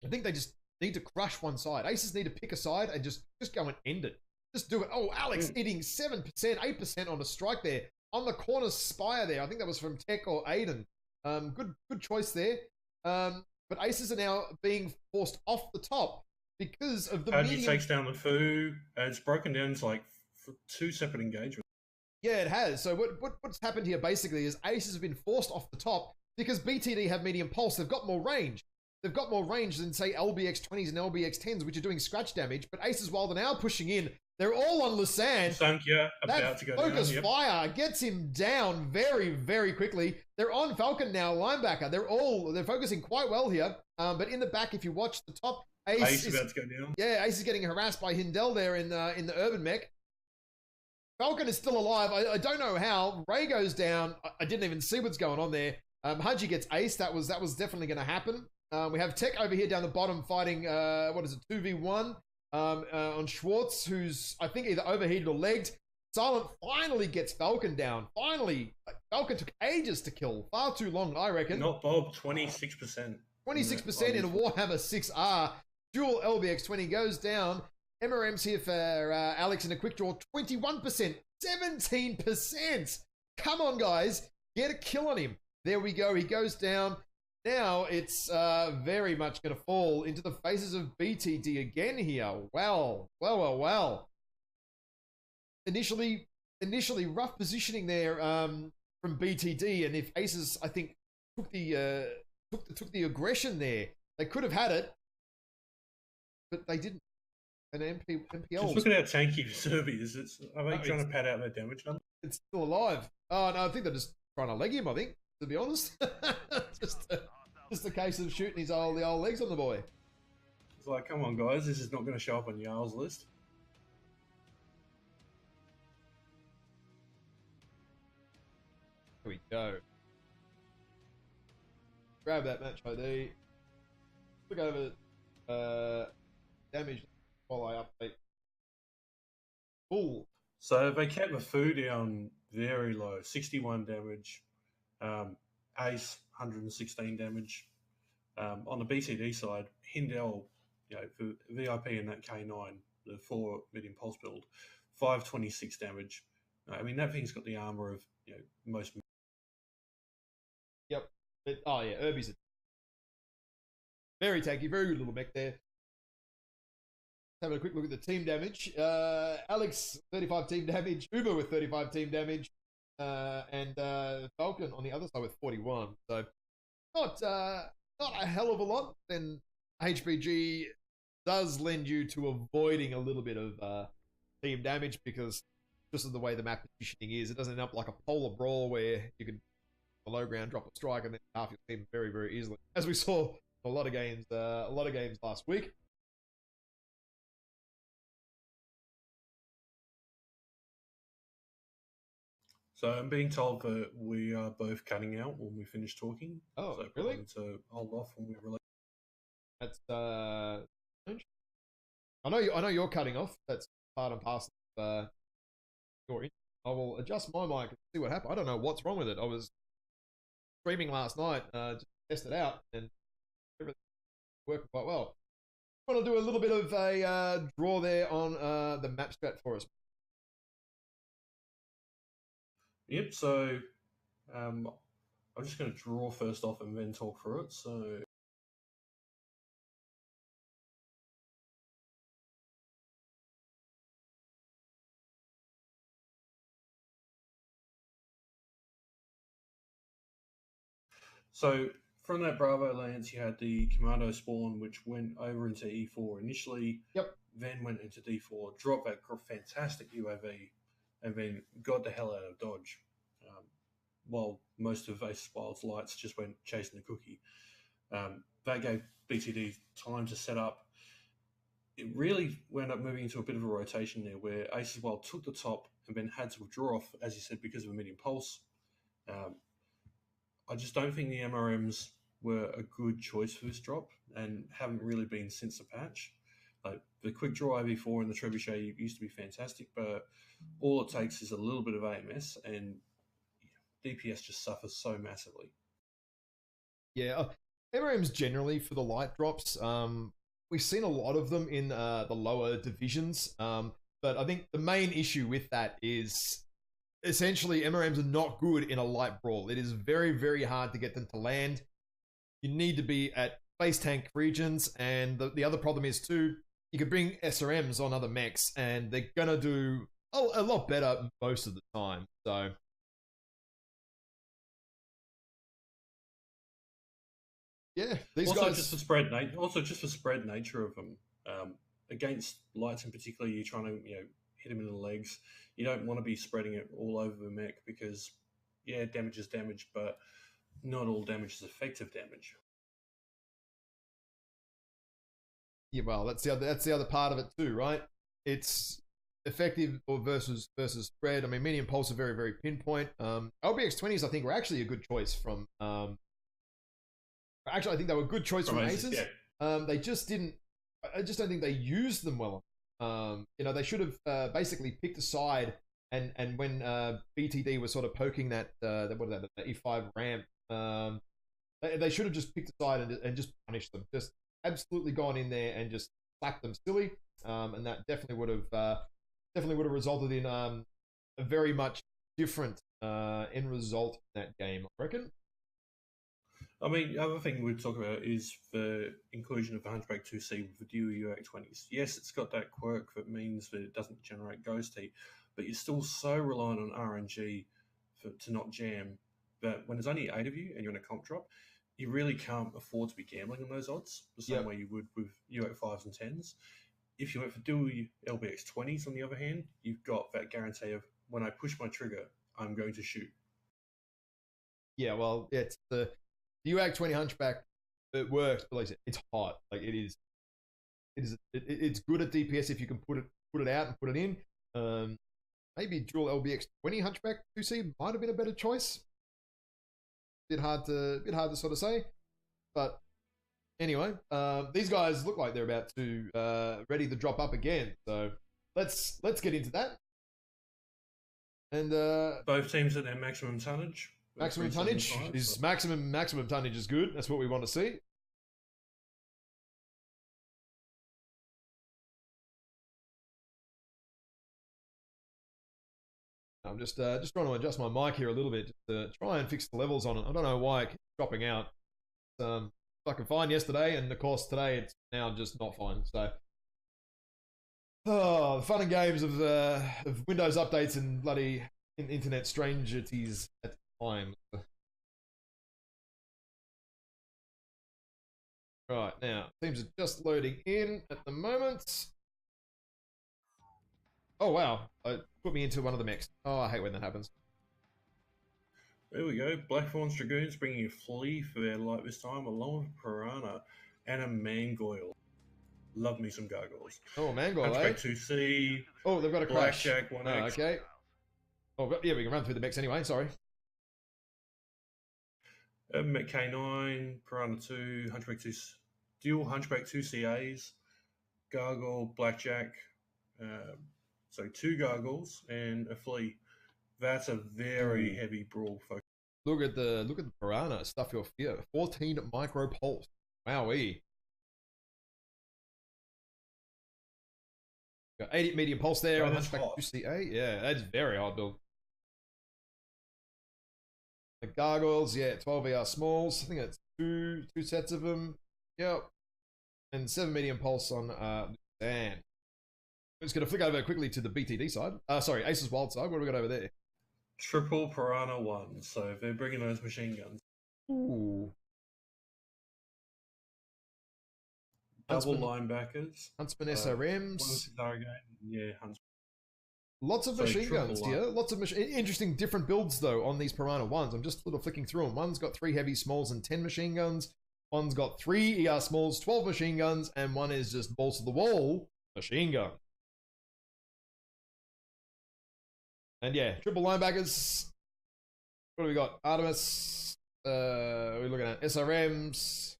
I think they just need to crush one side. Aces need to pick a side and just go and end it. Just do it. Oh, Alex hitting 7%, 8% on a strike there. On the corner spire there. I think that was from Tech or Aiden. Good choice there. But Aces are now being forced off the top because of the medium... takes down the Foo. It's broken down into like 2 separate engagements. Yeah, it has. So what's happened here basically is Aces have been forced off the top because BTD have medium pulse. They've got more range. They've got more range than, say, LBX-20s and LBX-10s, which are doing scratch damage. But Aces, while they're now pushing in, they're all on Lusan. Sankia about to go down. Focus fire gets him down very, very quickly. They're on Falcon now, linebacker. They're focusing quite well here. But in the back, if you watch the top, Ace is about to go down. Yeah, Ace is getting harassed by Hindel there in the urban mech. Falcon is still alive. I don't know how. Ray goes down. I didn't even see what's going on there. Haji gets ace. That was definitely going to happen. We have Tech over here down the bottom fighting, 2v1 on Schwartz, who's, I think, either overheated or legged. Silent finally gets Falcon down. Finally. Falcon took ages to kill. Far too long, I reckon. Not Bob, 26%. 26% in a Warhammer 6R. Dual LBX-20 goes down. MRM's here for Alex in a quick draw. 21%. 17%. Come on, guys. Get a kill on him. There we go. He goes down. Now it's very much going to fall into the faces of BTD again here. Well. Initially rough positioning there from BTD, and if Aces, I think, took the aggression there, they could have had it, but they didn't. And MPL. Just look at how tanky Serbia is. Are they trying to pad out their damage number? It's still alive. Oh no, I think they're just trying to leg him. I think, to be honest, just a case of shooting the old legs on the boy. It's like, come on, guys, this is not going to show up on Jarl's list. Here we go. Grab that match ID. Look over damage while I update. Full. So they kept the Foo down very low, 61 damage. Ace, 116 damage. On the BTD side, Hindel, for VIP in that K9, the 4 medium pulse build, 526 damage. I mean, that thing's got the armor of most. Yep. Irby's very tanky, very good little mech there. Having a quick look at the team damage. Alex, 35 team damage. Uber with 35 team damage. And Falcon on the other side with 41. So not a hell of a lot. Then HBG does lend you to avoiding a little bit of team damage because just of the way the map positioning is, it doesn't end up like a polar brawl where you can below ground drop a strike and then half your team very, very easily, as we saw a lot of games last week. So I'm being told that we are both cutting out when we finish talking. Oh, so really? So hold off when we relate. That's I know you're cutting off. That's part and parcel of your. I will adjust my mic and see what happened. I don't know what's wrong with it. I was streaming last night, just to test it out, and everything worked quite well. I want to do a little bit of a draw there on the map strat for us. Yep, so I'm just going to draw first off and then talk through it. So from that Bravo Lance, you had the Commando spawn, which went over into E4 initially. Yep. then went into D4, dropped that fantastic UAV, and then got the hell out of Dodge. While most of Ace Wild's lights just went chasing the cookie. That gave BTD time to set up. It really wound up moving into a bit of a rotation there where Aces Wild took the top and then had to withdraw off, as you said, because of a medium pulse. I just don't think the MRMs were a good choice for this drop and haven't really been since the patch. Like the quick draw AV4 and the Trebuchet used to be fantastic, but all it takes is a little bit of AMS and DPS just suffers so massively. Yeah, MRMs generally for the light drops. We've seen a lot of them in the lower divisions, but I think the main issue with that is essentially MRMs are not good in a light brawl. It is very, very hard to get them to land. You need to be at base tank regions, and the other problem is too, you could bring SRMs on other mechs, and they're gonna do a lot better most of the time. So. Yeah, these also guys. Just for spread nature of them against lights in particular. You're trying to hit them in the legs. You don't want to be spreading it all over the mech because damage is damage, but not all damage is effective damage. Yeah, well, that's the other part of it too, right? It's effective or versus spread. I mean, medium pulse are very, very pinpoint. LBX 20s, I think, were actually a good choice from. Actually, I think they were a good choice from Aces. Yeah. They just didn't. I just don't think they used them well. They should have basically picked a side, and when BTD was sort of poking that the E5 ramp, they should have just picked a side and just punished them. Just absolutely gone in there and just slapped them silly, and that definitely would have resulted in a very much different end result in that game, I reckon. I mean, the other thing we'd talk about is the inclusion of the Hunchback 2C with the dual UAC20s. Yes, it's got that quirk that means that it doesn't generate ghost heat, but you're still so reliant on RNG to not jam that when there's only 8 of you and you're in a comp drop, you really can't afford to be gambling on those odds the same way you would with UAC 5s and 10s. If you went for dual LBX 20s, on the other hand, you've got that guarantee of when I push my trigger, I'm going to shoot. Yeah, well, it's the UAC 20 Hunchback. It works, but like I said, it's hot. Like it's good at DPS if you can put it out and put it in. Maybe dual LBX 20 Hunchback 2C might have been a better choice. Bit hard to sort of say, but anyway, these guys look like they're about to ready to drop up again. So let's get into that. And both teams at their maximum tonnage. Maximum tonnage is maximum tonnage is good. That's what we want to see. I'm just trying to adjust my mic here a little bit just to try and fix the levels on it. I don't know why it keeps dropping out. It's fucking fine yesterday, and of course today it's now just not fine. So, the fun and games of Windows updates and bloody internet strangeties at times. Right, now, teams are just loading in at the moment. Oh, wow. Put me into one of the mechs. Oh, I hate when that happens. There we go. Blackthorn's Dragoons bringing a flea for their light this time, along with Piranha and a Mangoyle. Love me some gargoyles. Oh, Mangoyle, Hunchback 2C. Oh, they've got a crash. Blackjack 1X. Oh, okay. Oh, yeah, we can run through the mechs anyway. Sorry. Met K9, Piranha 2, Hunchback 2, dual Hunchback 2CAs, Gargoyle, Blackjack, so 2 Gargoyles and a Flea. That's a very heavy brawl, folks. Look at the Piranha, Stuff Your Fear. 14 micro pulse. Wowee. Got 80 medium pulse there on Hunchback 2CA. Yeah, that's very hard build. The Gargoyles, yeah, 12 ER smalls. I think that's two sets of them. Yep. And 7 medium pulse on Lucan. I'm just going to flick over quickly to the BTD side. Sorry, Aces Wild side. What do we got over there? Triple Piranha 1. So they're bringing those machine guns. Ooh. double Huntsman, linebackers. Huntsman One SRMs. yeah, Huntsman. Lots of So machine triple guns line. here. Lots of interesting different builds though on these Piranha ones. I'm just little flicking through them. One's got 3 heavy smalls and 10 machine guns. One's got 3 ER smalls, 12 machine guns, and one is just balls to the wall machine gun. And yeah, triple linebackers. What do we got? Artemis. We're looking at SRMs.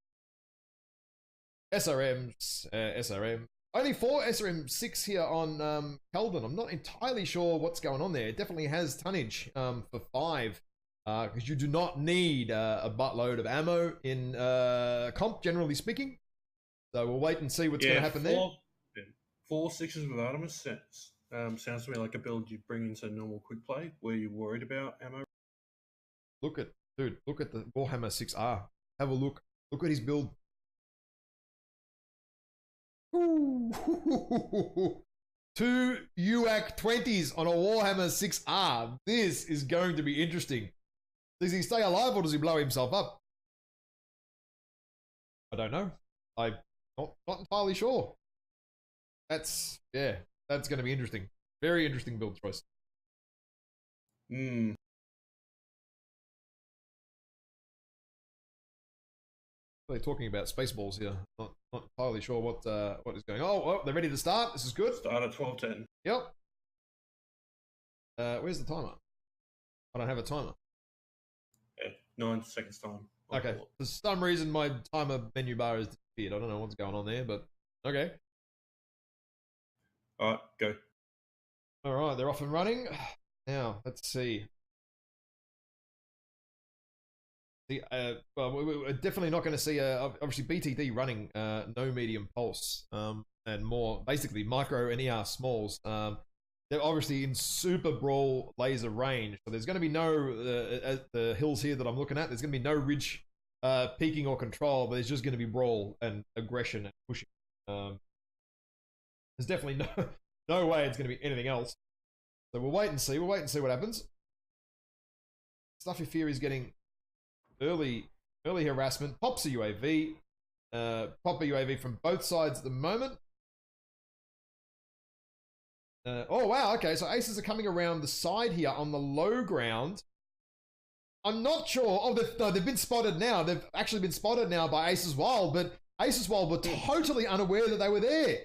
SRM. Only 4 SRM6 here on Keldon. I'm not entirely sure what's going on there. It definitely has tonnage for 5. Because you do not need a buttload of ammo in comp, generally speaking. So we'll wait and see what's going to happen there. 4 6s with Artemis sounds to me like a build you bring into normal quick play where you're worried about ammo. Look at the Warhammer 6R. Have a look. Look at his build. Ooh. 2 UAC 20s on a Warhammer 6R. This is going to be interesting. Does he stay alive or does he blow himself up? I don't know. I'm not entirely sure. That's going to be interesting. Very interesting build choice. They're talking about Spaceballs here. Not entirely sure what is going on. Oh, they're ready to start. This is good. Start at 12:10. Yep. Where's the timer? I don't have a timer. Yeah, 9 seconds time. Okay. For some reason, my timer menu bar has disappeared. I don't know what's going on there, but okay. All right, go. All right, they're off and running. Now, let's see. Well, we're definitely not going to see, obviously, BTD running no medium pulse and more, basically, micro and ER smalls. They're obviously in super brawl laser range, so there's going to be no, at the hills here that I'm looking at, there's going to be no ridge peaking or control, but there's just going to be brawl and aggression and pushing. There's definitely no way it's going to be anything else. So we'll wait and see. We'll wait and see what happens. Stuffy Fear is getting early harassment. Pops a UAV. Pop a UAV from both sides at the moment. Oh, wow. Okay, so Aces are coming around the side here on the low ground. I'm not sure. Oh, they've been spotted now. They've actually been spotted now by Aces Wild, but Aces Wild were totally unaware that they were there.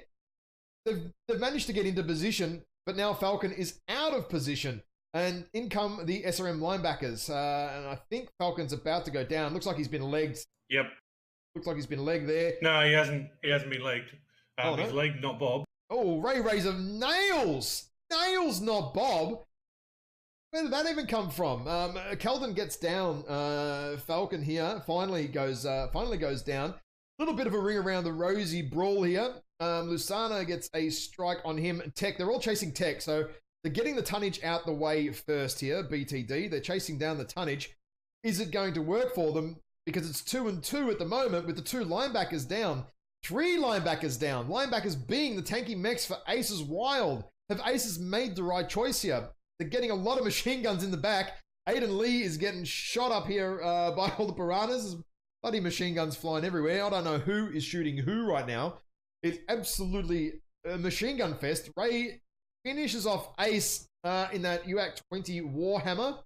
They've managed to get into position, but now Falcon is out of position. And in come the SRM linebackers. And I think Falcon's about to go down. Looks like he's been legged. Yep. Looks like he's been legged there. No, he hasn't been legged. No? He's legged, not Bob. Oh, Ray Razor nails! Nails, not Bob! Where did that even come from? Keldon gets down. Falcon here finally goes down. A little bit of a ring around the rosy brawl here. Lusana gets a strike on him. Tech, they're all chasing Tech, so they're getting the tonnage out the way first here, BTD. They're chasing down the tonnage. Is it going to work for them? Because it's 2 and 2 at the moment with the 2 linebackers down. 3 linebackers down. Linebackers being the tanky mechs for Aces Wild. Have Aces made the right choice here? They're getting a lot of machine guns in the back. Aiden Lee is getting shot up here by all the piranhas. There's bloody machine guns flying everywhere. I don't know who is shooting who right now. It's absolutely a machine gun fest. Ray finishes off Ace in that UAC 20 Warhammer.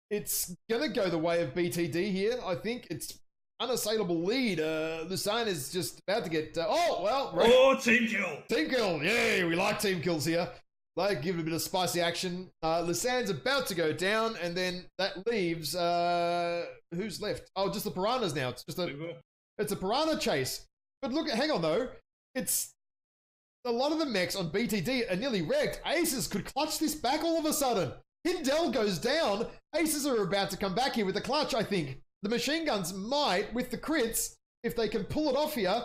It's going to go the way of BTD here. I think it's unassailable lead. Lusan is just about to get... Team kill! Team kill! Yay, we like team kills here. Like, give it a bit of spicy action. Lusan's about to go down, and then that leaves... who's left? Oh, just the piranhas now. It's a piranha chase. But look, hang on though. It's... A lot of the mechs on BTD are nearly wrecked. Aces could clutch this back all of a sudden. Hindell goes down. Aces are about to come back here with a clutch, I think. The machine guns might, with the crits, if they can pull it off here.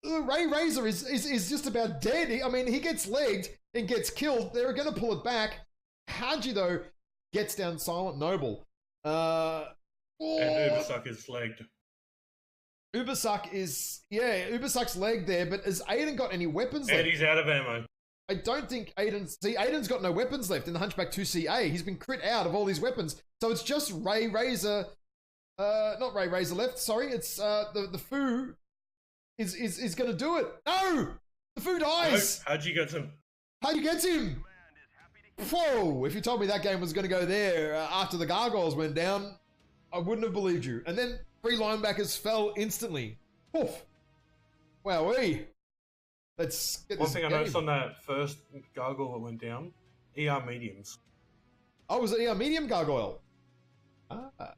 Ray Razor is just about dead. He gets legged and gets killed. They're going to pull it back. Haji, though, gets down Silent Noble. And Ubersuck is legged. Ubersuck's legged there, but has Aiden got any weapons left? And he's out of ammo. I don't think Aiden's got no weapons left in the Hunchback 2CA. He's been crit out of all these weapons. So it's just Ray Razor, not Ray Razor left, sorry. It's the Foo is going to do it. No! The Fu dies! How'd you get him? How'd you get him? Whoa! If you told me that game was going to go there after the gargoyles went down, I wouldn't have believed you. And then 3 linebackers fell instantly. Poof! Wowee! Let's get One this thing I game. noticed on that first gargoyle that went down, ER mediums. Oh, was it a medium gargoyle? Ah.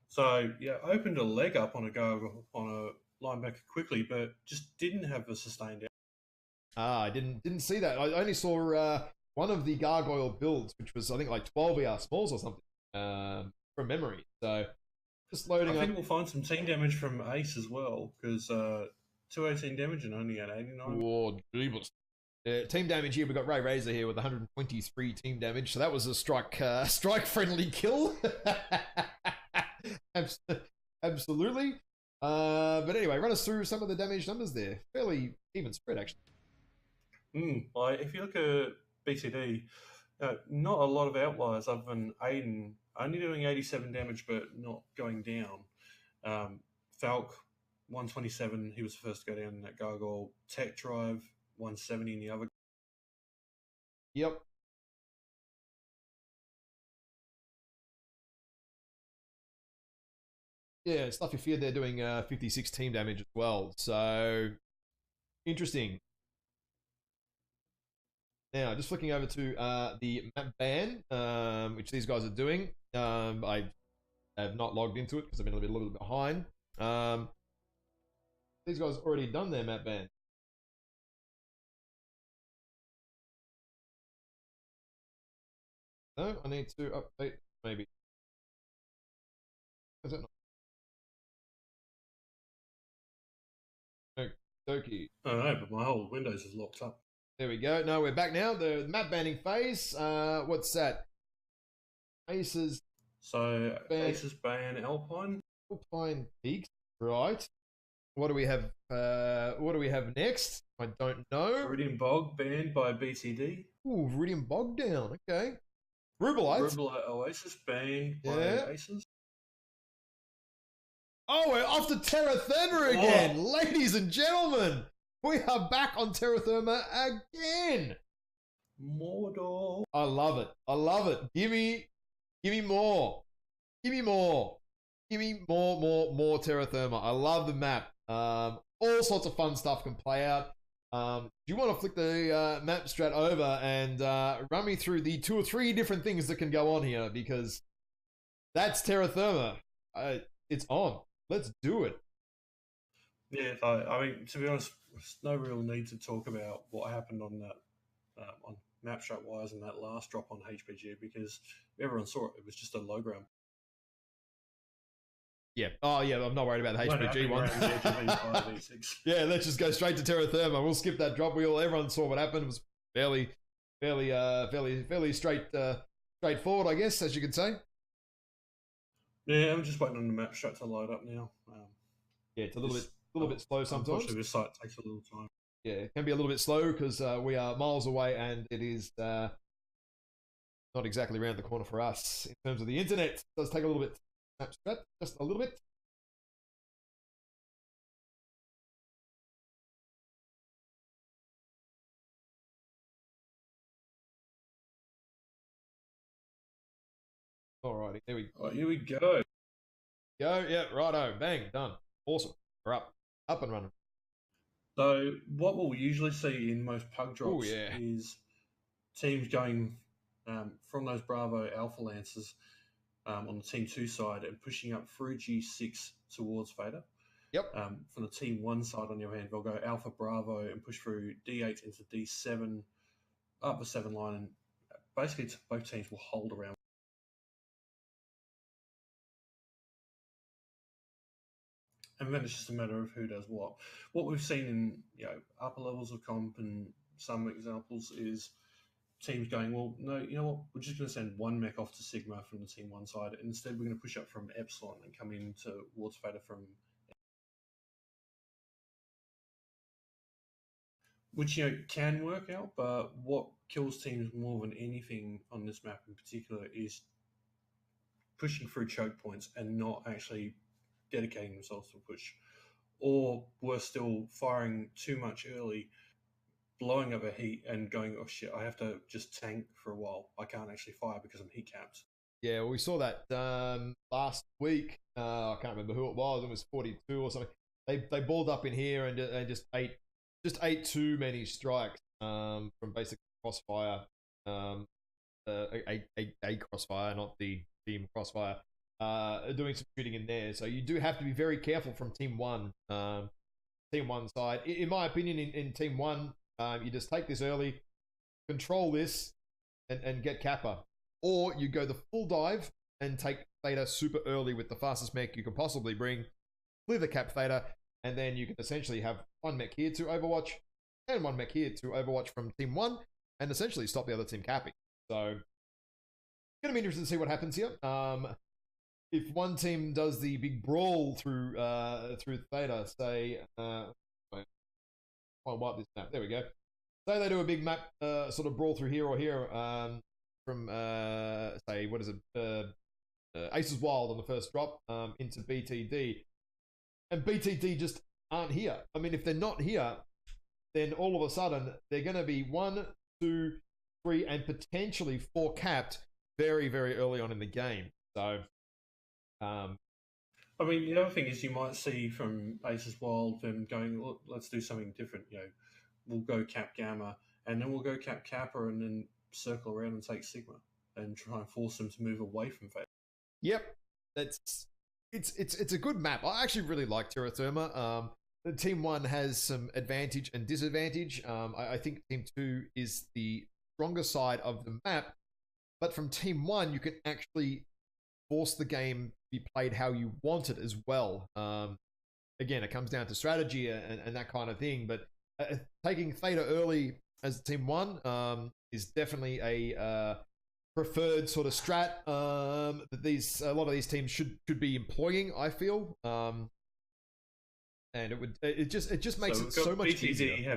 So, yeah, opened a leg up on a gargoyle, on a linebacker quickly, but just didn't have a sustained out. I didn't see that. I only saw one of the gargoyle builds, which was I think like 12 ER smalls or something from memory. So just loading I think up. we'll find some team damage from Ace as well, because 218 damage and only at 89. Oh, jeebus. Team damage here. We got Ray Razor here with 123 team damage. So that was a strike friendly kill. Absolutely. But anyway, run us through some of the damage numbers there. Fairly even spread, actually. If you look at BTD, not a lot of outliers other than Aiden only doing 87 damage but not going down. Falk, 127, he was the first to go down in that gargoyle. Tech Drive, 170 in the other. Yep. Yeah, Stuff You Fear, they're doing 56 team damage as well. So, interesting. Now, just flicking over to the map ban, which these guys are doing. I have not logged into it because I've been a little bit behind. These guys have already done their map ban. No, I need to update maybe. Is that not? Okie. I don't know, but my whole Windows is locked up. There we go. No, we're back now. The map banning phase. What's that? Aces. So Aces ban Alpine. Alpine Peaks. Right. What do we have? What do we have next? I don't know. Viridian Bog banned by BTD. Ooh, Viridian Bog down. Okay. Rubelite. Rubelite Oasis banned by Aces. Oh, we're off to Terra Therma again, ladies and gentlemen. We are back on Terra Therma again. Mordor. I love it. I love it. Give me more. Give me more. Give me more Terra Therma. I love the map. All sorts of fun stuff can play out. Do you want to flick the map strat over and run me through the 2 or 3 different things that can go on here? Because that's Terra Therma. It's on. Let's do it. Yeah, I mean, to be honest, there's no real need to talk about what happened on that on map strat wise and that last drop on HPG because everyone saw it. It was just a low ground. Yeah. Oh, yeah. I'm not worried about the HPG one. Yeah, let's just go straight to Terra Therma. We'll skip that drop wheel. Everyone saw what happened. It was fairly straightforward, I guess, as you could say. Yeah, I'm just waiting on the map strat to load up now. Yeah, it's a little bit slow sometimes. Unfortunately, this site takes a little time. Yeah, it can be a little bit slow because we are miles away and it is not exactly around the corner for us in terms of the internet. It does take a little bit. Map strat, just a little bit. Alrighty, there we go. Here we go. Yeah, righto, bang, done. Awesome. We're up and running. So what we'll usually see in most pug drops is teams going from those Bravo Alpha Lancers on the Team 2 side and pushing up through G6 towards Vader. Yep. From the Team 1 side, on the other hand, they'll go Alpha Bravo and push through D8 into D7, up the 7 line, and basically both teams will hold around. And then it's just a matter of who does what. What we've seen in upper levels of comp and some examples is teams going, well, no, you know what, we're just going to send one mech off to Sigma from the Team 1 side. And instead, we're going to push up from Epsilon and come in towards Vader from... Which, can work out, but what kills teams more than anything on this map in particular is pushing through choke points and not actually dedicating themselves to a push. or worse still, firing too much early, blowing up a heat and going, oh shit, I have to just tank for a while. I can't actually fire because I'm heat capped. Yeah, well, we saw that last week. I can't remember who it was. It was 42 or something. They balled up in here and just ate too many strikes from basic crossfire. A crossfire, not the team crossfire. Doing some shooting in there, so you do have to be very careful from team one. Team one side, in my opinion, in team one, you just take this early, control this, and get Kappa. Or you go the full dive and take Theta super early with the fastest mech you can possibly bring, clear the cap Theta, and then you can essentially have one mech here to Overwatch and one mech here to Overwatch from Team 1 and essentially stop the other team capping. So, it's going to be interesting to see what happens here. If one team does the big brawl through Theta, say, I'll wipe this map, there we go. Say they do a big map sort of brawl through here or here, from say, what is it, Aces Wild on the first drop into BTD, and BTD just aren't here. I mean, if they're not here, then all of a sudden they're going to be 1, 2, 3, and potentially 4 capped very, very early on in the game. So, I mean, the other thing is you might see from Aces Wild them going, look, let's do something different. You know, we'll go cap Gamma, and then we'll go cap Kappa, and then circle around and take Sigma and try and force them to move away from Fate. Yep, it's a good map. I actually really like Terra Therma. The Team 1 has some advantage and disadvantage. I think Team 2 is the stronger side of the map, but from Team 1 you can actually force the game to be played how you want it as well. Again, it comes down to strategy and that kind of thing, but taking Theta early as Team 1 is definitely a preferred sort of strat that a lot of these teams should be employing, I feel. And it just makes it so much BTD easier.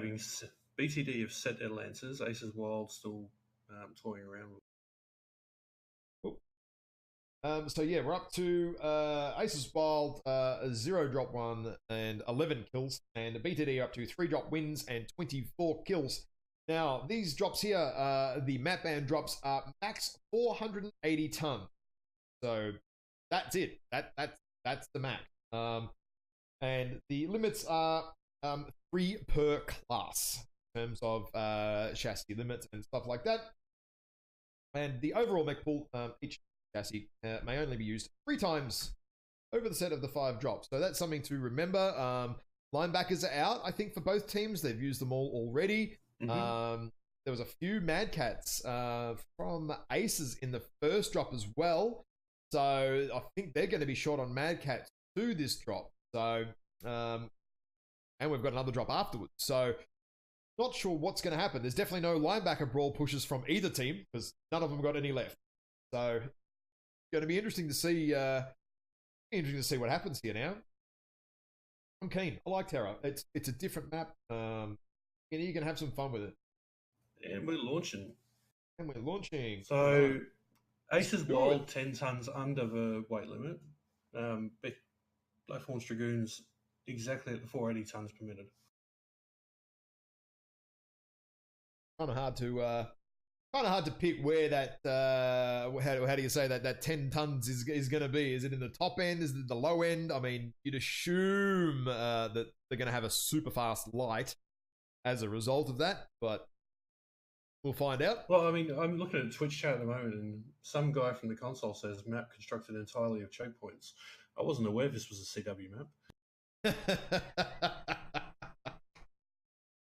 BTD have set their lances. Aces Wild still toying around with. So yeah, we're up to Aces Wild, 0 drop 1 and 11 kills, and BTD are up to 3 drop wins and 24 kills. Now, these drops here, the map band drops are max 480 tons. So that's it. That's the max. And the limits are 3 per class in terms of chassis limits and stuff like that. And the overall mech pool, each chassis may only be used 3 times over the set of the 5 drops. So that's something to remember. Linebackers are out, I think, for both teams. They've used them all already. Mm-hmm. There was a few Mad Cats from Aces in the first drop as well. So I think they're going to be short on Mad Cats to this drop. So, and we've got another drop afterwards. So, not sure what's going to happen. There's definitely no linebacker brawl pushes from either team because none of them got any left. So, it's going to be interesting to see. What happens here now. I'm keen. I like Terra. It's a different map. You can have some fun with it. And we're launching. So, Aces Wild 10 tons under the weight limit. Black Horns Dragoons exactly at the 480 tons per minute. Kind of hard to pick where that how do you say that 10 tons is going to be. Is it in the top end? Is it the low end? I mean, you'd assume that they're going to have a super fast light as a result of that, but we'll find out. Well, I mean, I'm looking at Twitch chat at the moment, and some guy from the console says map constructed entirely of choke points. I wasn't aware this was a CW map.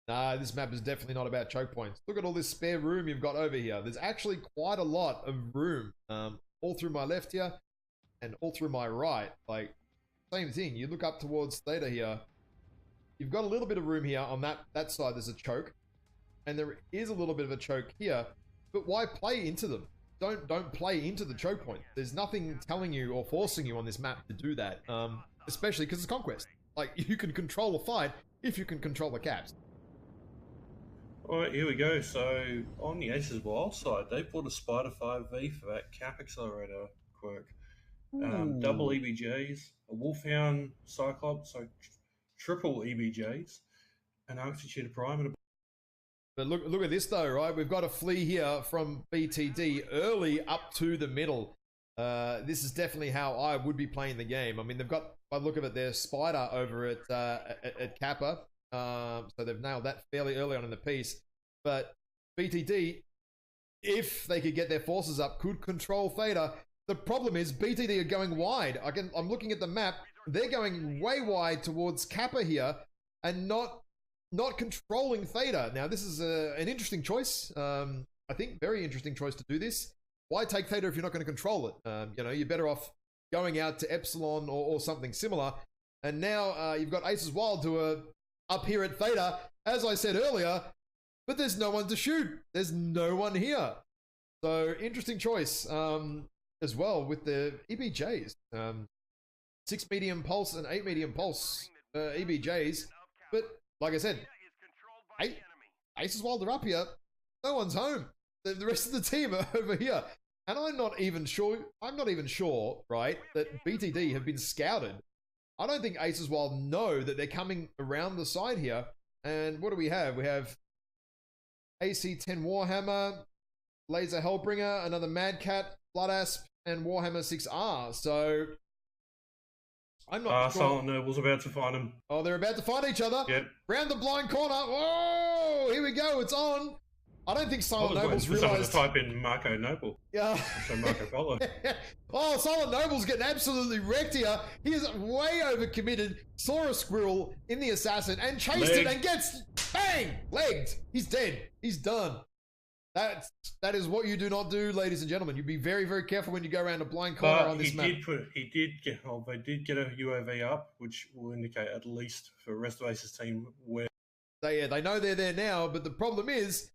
Nah, this map is definitely not about choke points. Look at all this spare room you've got over here. There's actually quite a lot of room, all through my left here and all through my right. Like, same thing. You look up towards Theta here. You've got a little bit of room here on that side. There's a choke, and there is a little bit of a choke here. But why play into them? Don't play into the choke point. There's nothing telling you or forcing you on this map to do that. Especially because it's Conquest. Like, you can control a fight if you can control the caps. All right, here we go. So on the Aces Wild side, they bought a Spider 5V for that cap accelerator quirk. Double EBJs, a Wolfhound Cyclops, so triple EBJs, an Arctic Cheetah Prime, and a... But look at this though, right? We've got a flea here from BTD early up to the middle. This is definitely how I would be playing the game. I mean, they've got, by the look of it, their Spider over at Kappa. So they've nailed that fairly early on in the piece. But BTD, if they could get their forces up, could control Theta. The problem is BTD are going wide. I'm looking at the map. They're going way wide towards Kappa here and not controlling Theta. Now, this is an interesting choice. I think very interesting choice to do this. Why take Theta if you're not going to control it? You know, you're better off going out to Epsilon or something similar. And now you've got Aces Wild who are up here at Theta, as I said earlier, but there's no one to shoot. There's no one here. So interesting choice as well with the EBJs. 6 medium pulse and 8 medium pulse EBJs. But like I said, Aces Wild are up here. No one's home. The rest of the team are over here. And I'm not even sure, right, that BTD have been scouted. I don't think Aces Wild know that they're coming around the side here. And what do we have? We have AC-10 Warhammer, Laser Hellbringer, another Mad Cat, Blood Asp, and Warhammer 6R. So I'm not sure. Silent Noble's about to find him. Oh, they're about to find each other. Yep. Round the blind corner. Whoa! Here we go. It's on. I don't think Silent Noble's realized. To type in Marco Noble. Yeah. So Marco Polo. Oh, Silent Noble's getting absolutely wrecked here. He is way overcommitted. Saw a squirrel in the assassin and chased it and gets bang legged. He's dead. He's done. That is what you do not do, ladies and gentlemen. You be very, very careful when you go around a blind corner on this map. They did get a UAV up, which will indicate at least for the rest of Ace's team where they know they're there now. But the problem is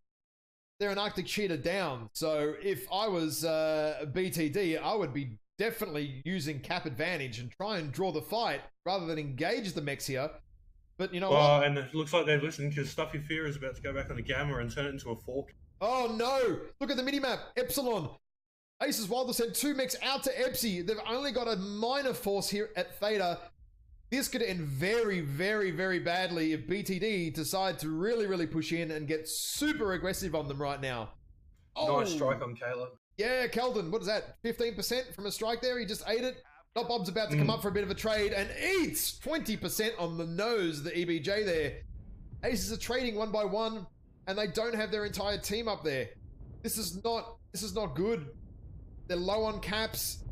they're an Arctic Cheetah down. So if I was BTD, I would be definitely using cap advantage and try and draw the fight rather than engage the mechs here. But you know what? And it looks like they've listened because Stuffy Fear is about to go back on a Gamma and turn it into a fork. Oh no! Look at the minimap. Epsilon. Aces Wild sent 2 mechs out to Epsi. They've only got a minor force here at Theta. This could end very, very, very badly if BTD decide to really, really push in and get super aggressive on them right now. Oh, nice strike on Caleb. Yeah, Keldon, what is that? 15% from a strike there? He just ate it. Not Bob's about to come up for a bit of a trade and eats 20% on the nose, the EBJ there. Aces are trading 1 by 1 and they don't have their entire team up there. This is not good. They're low on caps.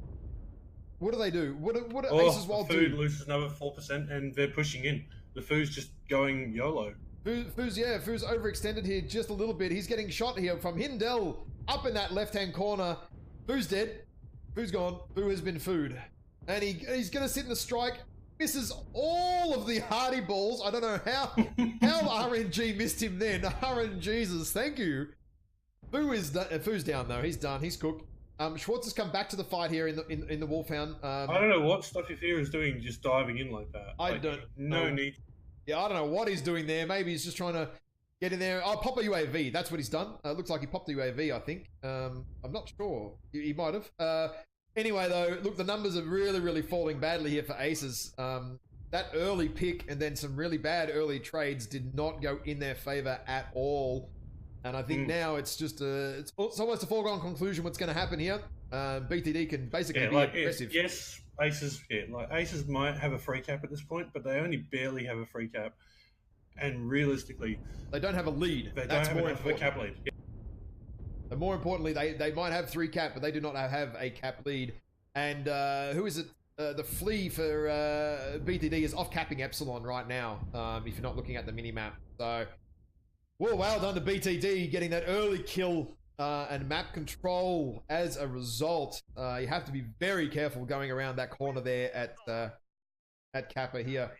What do they do? What do Aces Wild do? Food loses another 4% and they're pushing in. The Foo's just going YOLO. Foo's overextended here just a little bit. He's getting shot here from Hindel up in that left-hand corner. Foo's dead. Foo's gone. Foo has been food. And he's going to sit in the strike. Misses all of the Hardy balls. I don't know how RNG missed him then. RNGesus, thank you. Foo's down though. He's done. He's cooked. Schwartz has come back to the fight here in the Wolfhound. I don't know what Stuffy Fear is doing, just diving in like that. I don't know. No need. Yeah, I don't know what he's doing there. Maybe he's just trying to get in there. Oh, pop a UAV. That's what he's done. Looks like he popped the UAV, I think. I'm not sure. He might have. Anyway, though, look, the numbers are really, really falling badly here for Aces. That early pick and then some really bad early trades did not go in their favor at all. And I think now it's just it's almost a foregone conclusion what's going to happen here. BTD can basically be aggressive. Yes, Aces might have a free cap at this point, but they only barely have a free cap. And realistically, they don't have a lead. That's more important. A cap lead. Yeah. And more importantly, they might have 3 cap, but they do not have a cap lead. And who is it? The flea for BTD is off capping Epsilon right now. If you're not looking at the mini map, so. Well done to BTD getting that early kill and map control as a result. You have to be very careful going around that corner there at Kappa here.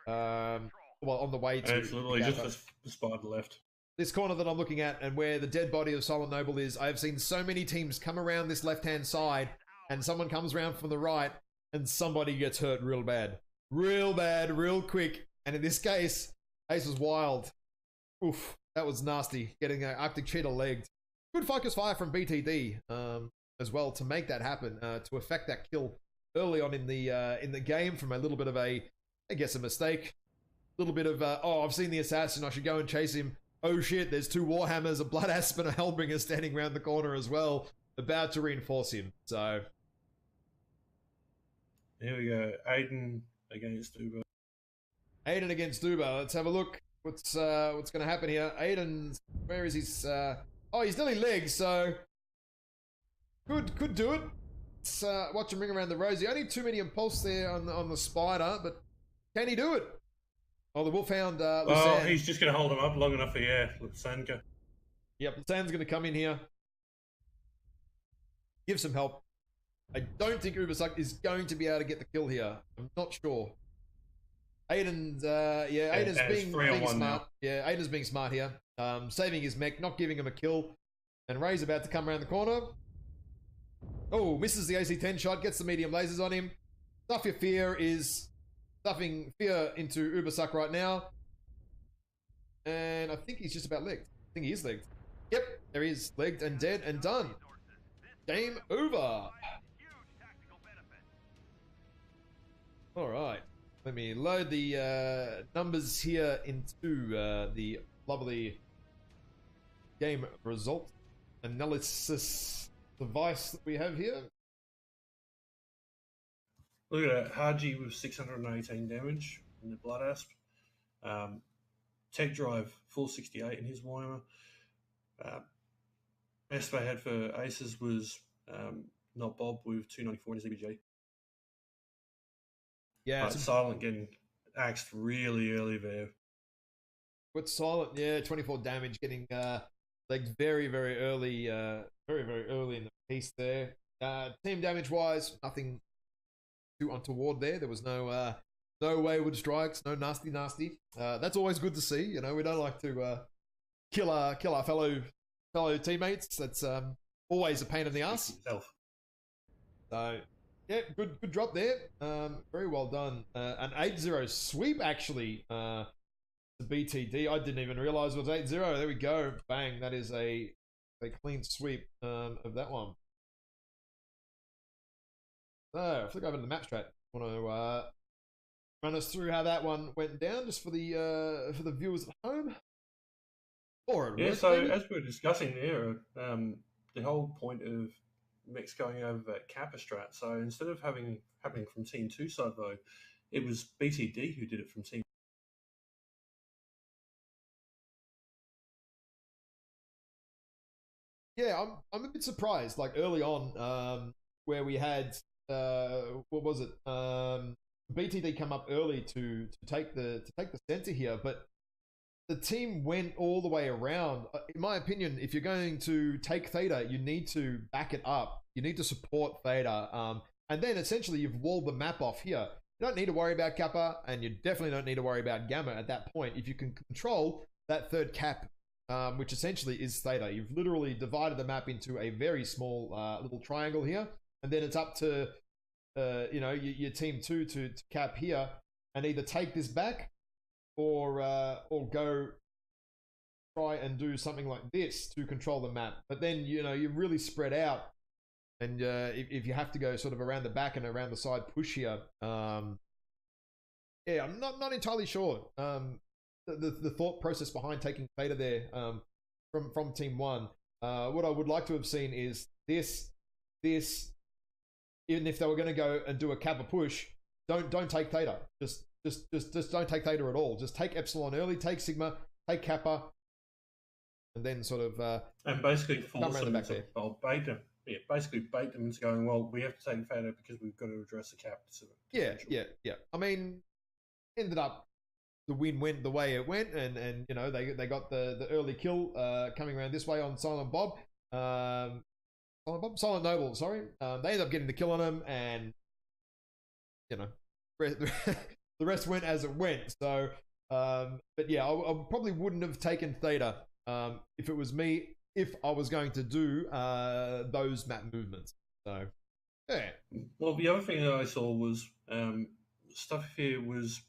Well, on the way to it's literally Kappa. Just the spider left. This corner that I'm looking at and where the dead body of Silent Noble is, I've seen so many teams come around this left-hand side and someone comes around from the right and somebody gets hurt real bad. Real bad, real quick. And in this case, Aces Wild. Oof. That was nasty, getting an Arctic Cheetah legged. Good focus fire from BTD as well to make that happen, to effect that kill early on in the game from a little bit of a, I guess, a mistake. little bit of, oh, I've seen the assassin, I should go and chase him. Oh shit, there's 2 Warhammers, a Blood Asp and a Hellbringer standing around the corner as well, about to reinforce him. So here we go. Aiden against Uber. Aiden against Duba. Let's have a look. What's going to happen here? Aiden's, where is his? Oh, he's nearly legs, so could do it. Let's watch him ring around the rosy. Only 2 medium pulse there on the spider, but can he do it? Oh, the Wolfhound. Oh, he's just going to hold him up long enough for Lusanka. Yep, Lusan's going to come in here, give some help. I don't think Ubersuck is going to be able to get the kill here. I'm not sure. Aiden's, Aiden's being smart. Now. Yeah, Aiden's being smart here. Saving his mech, not giving him a kill. And Ray's about to come around the corner. Oh, misses the AC-10 shot, gets the medium lasers on him. Stuff Your Fear is stuffing fear into Ubersuck right now. And I think he's just about legged. I think he is legged. Yep, there he is, legged and dead and done. Game over. All right. Let me load the numbers here into the lovely game result analysis device that we have here. Look at that. Haji with 618 damage in the Blood Asp. Tech Drive 468 in his Warhammer. Best they had for Aces was not Bob with 294 in his EBG. Yeah, Silent getting axed really early there. With Silent, yeah, 24 damage, getting like very, very early, very, very early in the piece there. Team damage wise, nothing too untoward there. There was no wayward strikes, no nasty. That's always good to see. You know, we don't like to kill our fellow teammates. That's always a pain in the ass. So. Yeah, good drop there. Very well done. An 8-0 sweep, actually, to BTD. I didn't even realize it was 8-0. There we go. Bang. That is a clean sweep of that one. So, flick over to the map strat. Want to run us through how that one went down, just for the viewers at home? Or yeah, so maybe? As we were discussing there, the whole point of mechs going over that Kappa strat. So instead of happening from Team 2 side though, it was BTD who did it from Team. Yeah, I'm a bit surprised. Like early on, where we had what was it? BTD come up early to take the center here, but the team went all the way around. In my opinion, if you're going to take Theta, you need to back it up. You need to support Theta. And then essentially you've walled the map off here. You don't need to worry about Kappa, and you definitely don't need to worry about Gamma at that point. If you can control that third cap, which essentially is Theta, you've literally divided the map into a very small little triangle here. And then it's up to, your team 2 to cap here and either take this back or go try and do something like this to control the map. But then, you're really spread out. And if you have to go sort of around the back and around the side push here, I'm not entirely sure the thought process behind taking Theta there from Team 1. What I would like to have seen is this, even if they were going to go and do a Kappa push, don't take Theta. Just don't take Theta at all. Just take Epsilon early, take Sigma, take Kappa, and then sort of and basically force them to bait them. Yeah, basically bait them into going, well, we have to take Theta because we've got to address the cap. Yeah. I mean, ended up the win went the way it went, and they got the early kill coming around this way on Silent Bob. Silent Noble, sorry. They ended up getting the kill on him, and the rest went as it went. So, but yeah, I probably wouldn't have taken Theta if it was me, if I was going to do those map movements. So, yeah. Well, the other thing that I saw was stuff here was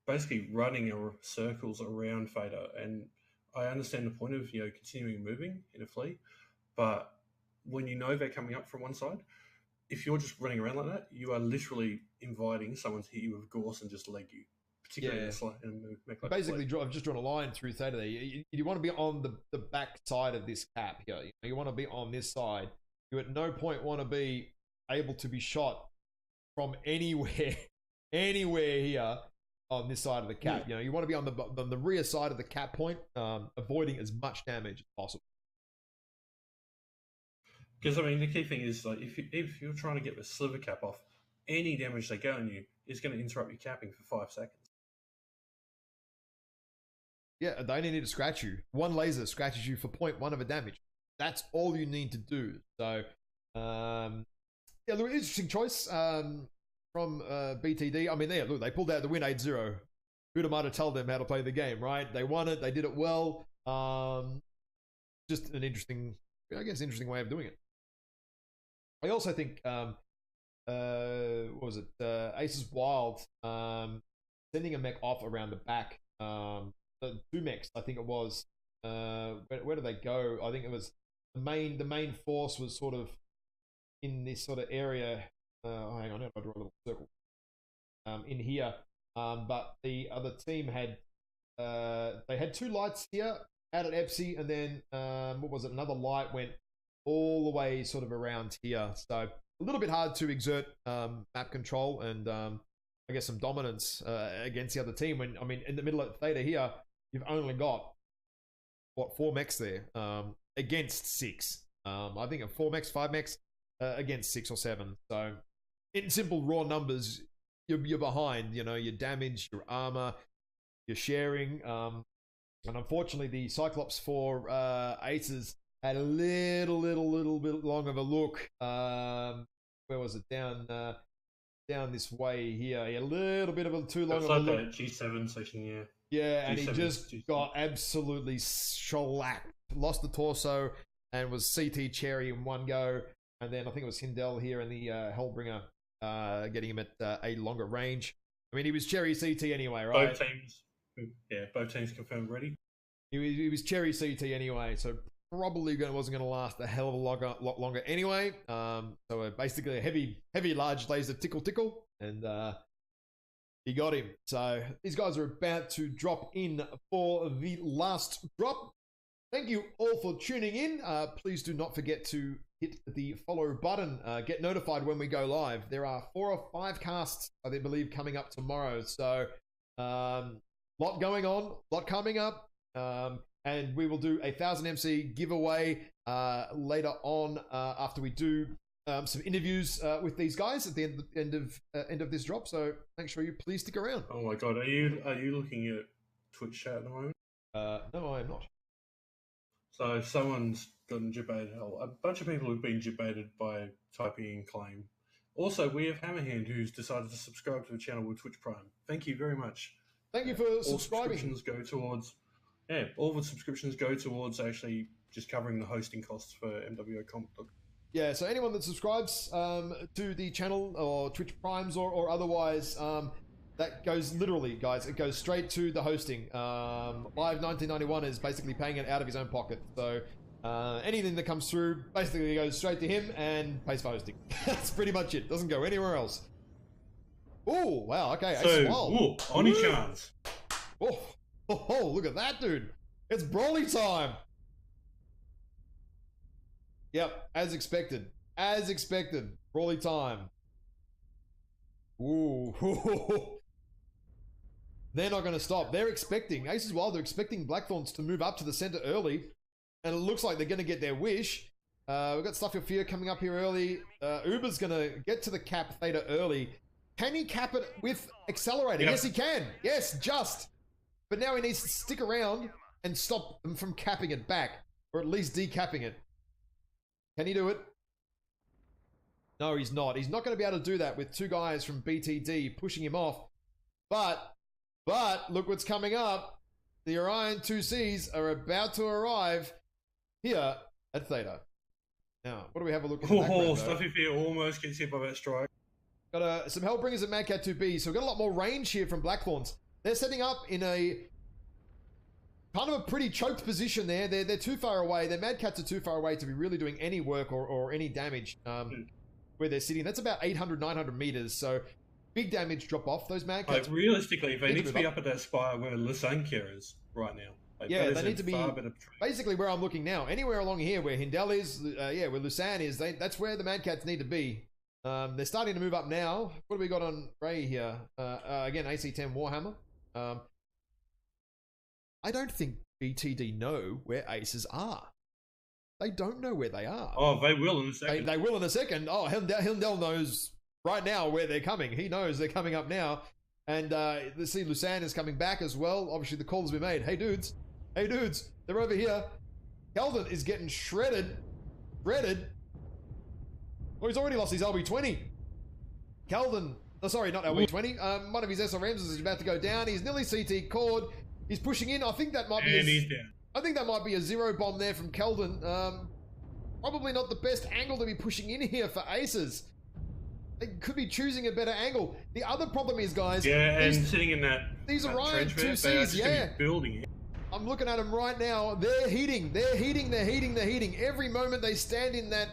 basically running circles around Theta, and I understand the point of continuing moving in a fleet, but when they're coming up from one side, if you're just running around like that, you are literally inviting someone to hit you with Gorse and just leg you. particularly Yeah. in a mech like Basically, I've just drawn a line through theta there. You want to be on the back side of this cap here. You want to be on this side. You at no point want to be able to be shot from anywhere, anywhere here on this side of the cap. You want to be on the rear side of the cap point, avoiding as much damage as possible. Because I mean, the key thing is like if you're trying to get the sliver cap off, any damage they go on you is going to interrupt your capping for 5 seconds. Yeah, they only need to scratch you. One laser scratches you for 0.1 of a damage. That's all you need to do. So, yeah, look, interesting choice from BTD. I mean, they pulled out the win 8-0. Who'd have told them how to play the game, right? They won it. They did it well. Just an interesting way of doing it. I also think, what was it? Aces Wild sending a mech off around the back. The 2 mechs, I think it was. Where did they go? I think it was the main force was sort of in this sort of area. Hang on, I'll draw a little circle in here. But the other team had they had 2 lights here out at Epsi, and then what was it? Another light went all the way sort of around here. So a little bit hard to exert map control and I guess some dominance against the other team. When I mean, in the middle of theta here, you've only got what 4 mechs there against 6. I think 4 mechs, 5 mechs against 6 or 7. So in simple raw numbers, you're behind. Your damage, your armor, your sharing. And unfortunately, the Cyclops for Aces had a little bit long of a look. Where was it? Down this way here. He had a little bit of a too long of a look. G7 section, yeah. Yeah, and he just got absolutely shellacked. Lost the torso and was CT cherry in one go. And then I think it was Hindel here in the Hellbringer getting him at a longer range. I mean, he was cherry CT anyway, right? Both teams confirmed ready. He was cherry CT anyway, so probably wasn't going to last a hell of a lot longer anyway. So basically a heavy large laser tickle, and he got him. So these guys are about to drop in for the last drop. Thank you all for tuning in. Please do not forget to hit the follow button. Get notified when we go live. There are 4 or 5 casts, I believe, coming up tomorrow. So lot going on, lot coming up. And we will do a 1000 MC giveaway later on after we do some interviews with these guys at the end of this drop. So make sure you please stick around. Oh my god, are you looking at Twitch chat at the moment? No, I am not. So someone's gotten jibaited. A bunch of people have been jibaited by typing in claim. Also, we have Hammerhand who's decided to subscribe to the channel with Twitch Prime. Thank you very much. Thank you for subscribing. All the subscriptions go towards actually just covering the hosting costs for MWO Comic Book. Yeah, so anyone that subscribes to the channel or Twitch Primes or otherwise, that goes literally, guys, it goes straight to the hosting. Live 1991 is basically paying it out of his own pocket. So anything that comes through basically goes straight to him and pays for hosting. That's pretty much it. Doesn't go anywhere else. Oh, wow, okay. So, Oni chance. Oh, look at that, dude. It's Broly time. Yep, as expected. As expected. Broly time. Ooh. They're not going to stop. They're expecting, Aces Wild, they're expecting Blackthorns to move up to the center early. And it looks like they're going to get their wish. We've got Stuff Your Fear coming up here early. Uber's going to get to the cap theta early. Can he cap it with Accelerator? Yep. Yes, he can. Yes, just. But now he needs to stick around and stop them from capping it back. Or at least decapping it. Can he do it? No, he's not. He's not going to be able to do that with 2 guys from BTD pushing him off. But look what's coming up. The Orion 2Cs are about to arrive here at Theta. Now, what do we have a look at? Stuff Your Fear almost gets hit by that strike. Got some Hellbringers at Mad Cat 2B, so we've got a lot more range here from Blackthorns. They're setting up in a kind of a pretty choked position there. They're too far away. Their Mad Cats are too far away to be really doing any work or any damage where they're sitting. That's about 800, 900 meters. So big damage drop off. Those Mad Like Cats. realistically, they need to be up at that spire where Lisankia is right now. Like, Yeah, that they is need to be far better basically where I'm looking now. Anywhere along here where Hindel is, where Lusan is, that's where the Mad Cats need to be. They're starting to move up now. What do we got on Ray here? Again, AC-10 Warhammer. I don't think BTD know where aces are. They don't know where they are. Oh, they will in a second. They will in a second. Oh, Hindel knows right now where they're coming. He knows they're coming up now. And let's see, Lusan is coming back as well. Obviously, the call has been made. Hey, dudes. Hey, dudes. They're over here. Keldon is getting shredded. Shredded. Oh, he's already lost his LB20. Keldon. Oh, sorry, not LB20. One of his SRMs is about to go down. He's nearly CT cord. He's pushing in. I think that might be he's down. I think that might be a zero bomb there from Keldon. Probably not the best angle to be pushing in here for aces. They could be choosing a better angle. The other problem is, guys... Yeah, and sitting in that... These Orion 2Cs, yeah. Building it. I'm looking at them right now. They're heating. They're heating. They're heating. They're heating. Every moment they stand in that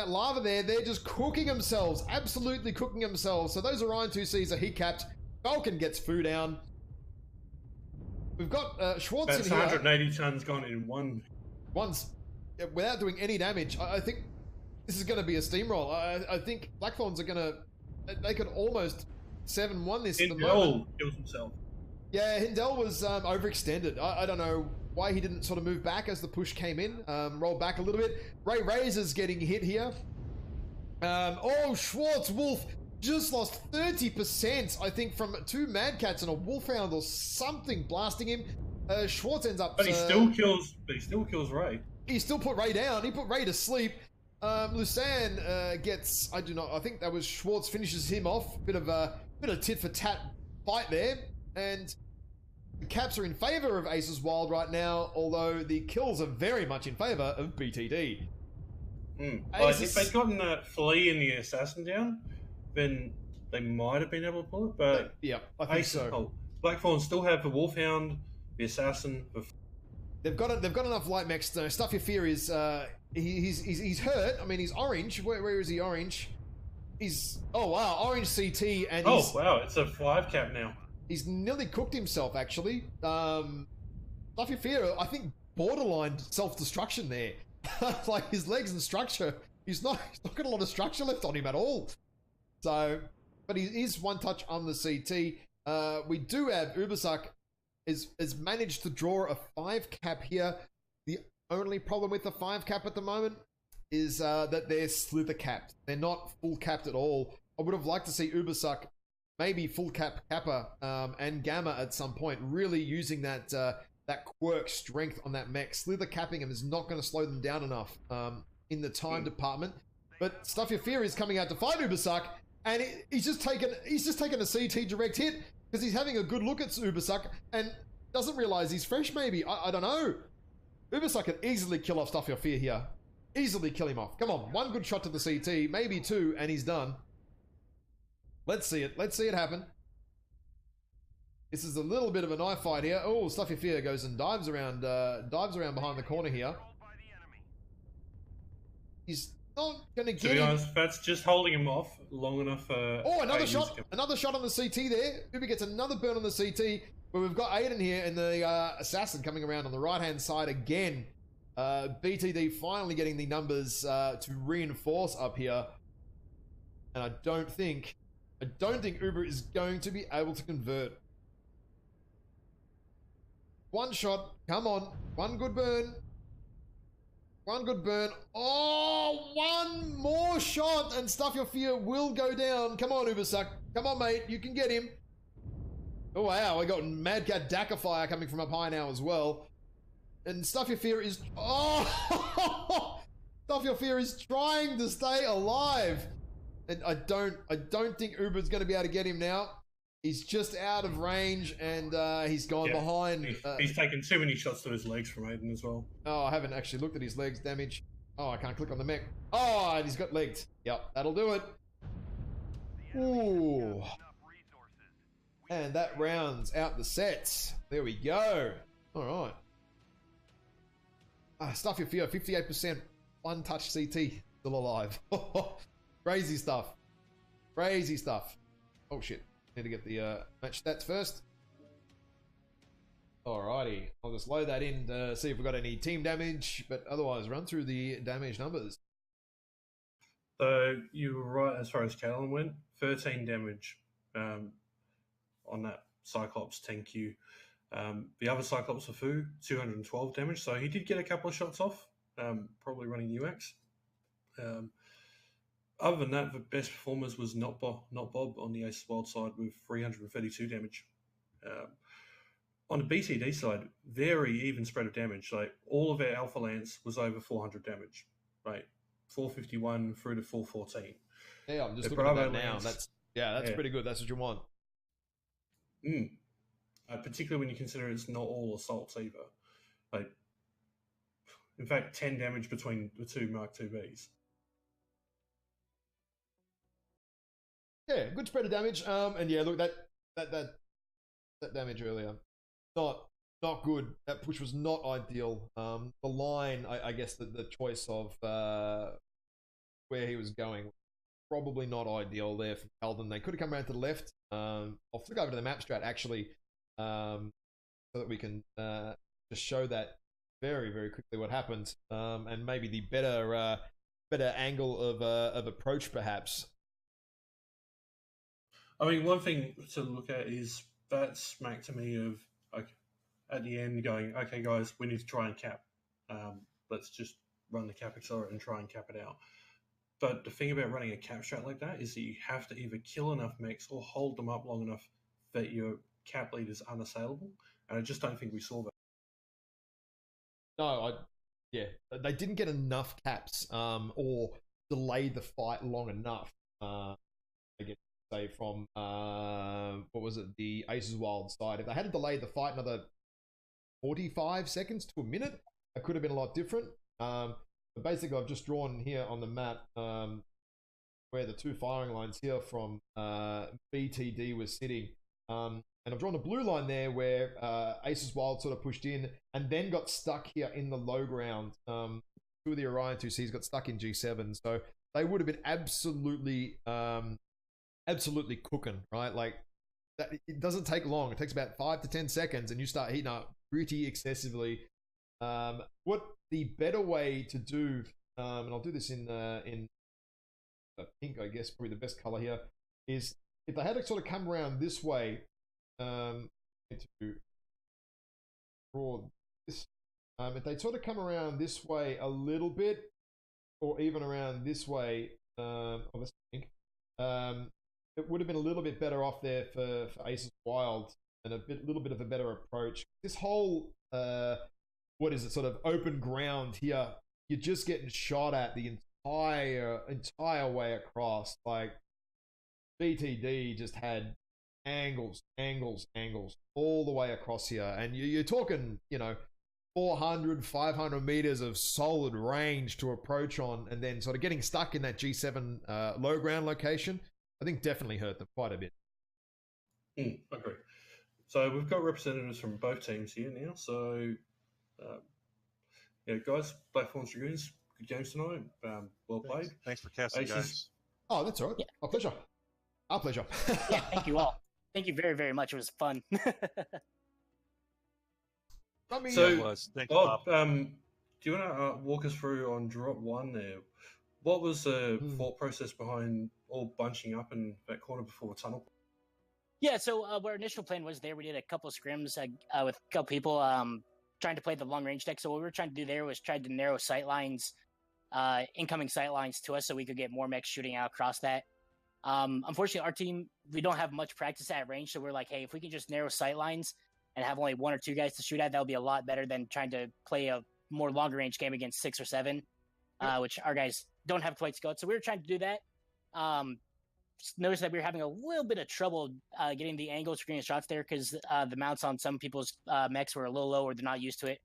lava there, they're just cooking themselves. Absolutely cooking themselves. So those Orion 2Cs are heat capped. Falcon gets food down. We've got Schwartz in here. 180 tons gone in once without doing any damage. I think this is going to be a steamroll. I think Blackthorns are going to... They could almost 7-1 this at the moment. Kills himself. Yeah, Hindel was overextended. I don't know why he didn't sort of move back as the push came in. Roll back a little bit. Ray Razor's getting hit here. Oh, Schwartz, Wolf just lost 30%, I think, from 2 Mad Cats and a Wolfhound or something blasting him. Schwartz ends up... But he still kills Ray. He still put Ray down. He put Ray to sleep. Lusan gets... I think that was Schwartz finishes him off. Bit of tit for tat fight there. And the caps are in favor of Aces Wild right now, although the kills are very much in favor of BTD. Like, if they'd gotten that Flea and the Assassin down, then they might have been able to pull it, but yeah, I think so. Blackthorn still have the Wolfhound, the Assassin. They've got enough light mechs though. Stuff Your Fear is he's hurt. I mean, he's orange. Where is he? Orange. He's orange CT and it's a 5 cap now. He's nearly cooked himself actually. Stuff Your Fear, I think borderline self-destruction there. Like his legs and structure, he's not got a lot of structure left on him at all. So, but he is one touch on the CT. We do have Ubersuck has managed to draw a 5 cap here. The only problem with the 5 cap at the moment is that they're slither capped. They're not full capped at all. I would have liked to see Ubersuck maybe full Kappa and Gamma at some point, really using that that quirk strength on that mech. Slither capping him is not going to slow them down enough in the time department. But Stuff Your Fear is coming out to fight Ubersuck, and he's just taken a CT direct hit because he's having a good look at Ubersuck and doesn't realize he's fresh. Maybe I don't know. Ubersuck could easily kill off Stuff Your Fear here. Easily kill him off. Come on, one good shot to the CT, maybe 2, and he's done. Let's see it. Let's see it happen. This is a little bit of a knife fight here. Oh, Stuff Your Fear goes and dives around behind the corner here. He's not going to get him. To be honest, that's just holding him off long enough for... Oh, another shot. Another shot on the CT there. Uber gets another burn on the CT. But we've got Aiden here and the Assassin coming around on the right-hand side again. BTD finally getting the numbers to reinforce up here. And I don't think Uber is going to be able to convert. One shot. Come on. One good burn. One good burn. Oh, one more shot and Stuff Your Fear will go down. Come on, Ubersuck. Come on, mate. You can get him. Oh, wow. We got Mad Cat Daka Fire coming from up high now as well. And Stuff Your Fear is... Oh! Stuff Your Fear is trying to stay alive. And I don't think Uber's going to be able to get him now. He's just out of range and he's gone behind. He's taken too many shots to his legs from Aiden as well. Oh, I haven't actually looked at his legs damage. Oh, I can't click on the mech. Oh, and he's got legged. Yep, that'll do it. Ooh. And that rounds out the sets. There we go. All right. Stuff Your Fear, 58%. One touch CT, still alive. Crazy stuff. Crazy stuff. Oh shit. Need to get the match stats first. Alrighty. I'll just load that in to see if we've got any team damage, but otherwise run through the damage numbers. So you were right as far as Callum went. 13 damage on that Cyclops 10Q. The other Cyclops for Fu, 212 damage. So he did get a couple of shots off, probably running UX. Other than that, the best performers was not Bob on the Ace Wild side with 332 damage. On the BTD side, very even spread of damage. Like all of our Alpha Lance was over 400 damage, right? 451 through to 414. Yeah, I'm just looking at that now. That's pretty good. That's what you want. Particularly when you consider it's not all assaults either. Like, in fact, 10 damage between the two Mark IIBs. Yeah, good spread of damage. And yeah, look, that damage earlier, not good. That push was not ideal. The line, I guess the choice of where he was going, probably not ideal there for Calden. They could have come around to the left. I'll flick over to the map strat actually, so that we can just show that very, very quickly what happened, and maybe the better angle of approach perhaps. I mean, one thing to look at is that smack to me of, like, at the end going, okay, guys, we need to try and cap. Let's just run the cap accelerator and try and cap it out. But the thing about running a cap strat like that is that you have to either kill enough mechs or hold them up long enough that your cap lead is unassailable. And I just don't think we saw that. No, they didn't get enough caps, or delayed the fight long enough. I get to say from what was it, the Aces Wild side. If they had delayed the fight another 45 seconds to a minute, it could have been a lot different. But basically, I've just drawn here on the map where the two firing lines here from BTD was sitting. And I've drawn a blue line there where Aces Wild sort of pushed in and then got stuck here in the low ground. Two of the Orion 2Cs got stuck in G7. So they would have been absolutely cooking, right? Like, that, it doesn't take long. It takes about 5 to 10 seconds and you start heating up pretty excessively. What the better way to do, and I'll do this in pink, I guess, probably the best color here, is if they had to sort of come around this way, to draw this, if they sort of come around this way a little bit, or even around this way, let's think, it would have been a little bit better off there for Aces Wild, and little bit of a better approach. This whole what is it, sort of open ground here, you're just getting shot at the entire way across. Like, BTD just had angles all the way across here, and you're talking, 400, 500 meters of solid range to approach on, and then sort of getting stuck in that G7 low ground location, I think definitely hurt them quite a bit. Agree. So we've got representatives from both teams here now. So, guys, Black Thorns Dragoons, good games tonight. Well played. Thanks for casting, Aces. guys. Oh, that's all right. Yeah. Our pleasure. Yeah, thank you all. Thank you very, very much. It was fun. So, Thank you, Bob, Bob. do you want to walk us through on drop one there? What was the thought process behind all bunching up in that corner before the tunnel? Yeah, so our initial plan was there. We did a couple of scrims with a couple people trying to play the long range deck. So what we were trying to do there was try to narrow sight lines, incoming sight lines to us, so we could get more mechs shooting out across that. Unfortunately, our team, we don't have much practice at range, so we're like, hey, if we can just narrow sight lines and have only 1 or 2 guys to shoot at, that'll be a lot better than trying to play a more longer range game against 6 or 7, which our guys don't have quite skill. So we were trying to do that. Noticed that we were having a little bit of trouble getting the angle screen shots there because the mounts on some people's mechs were a little low or they're not used to it.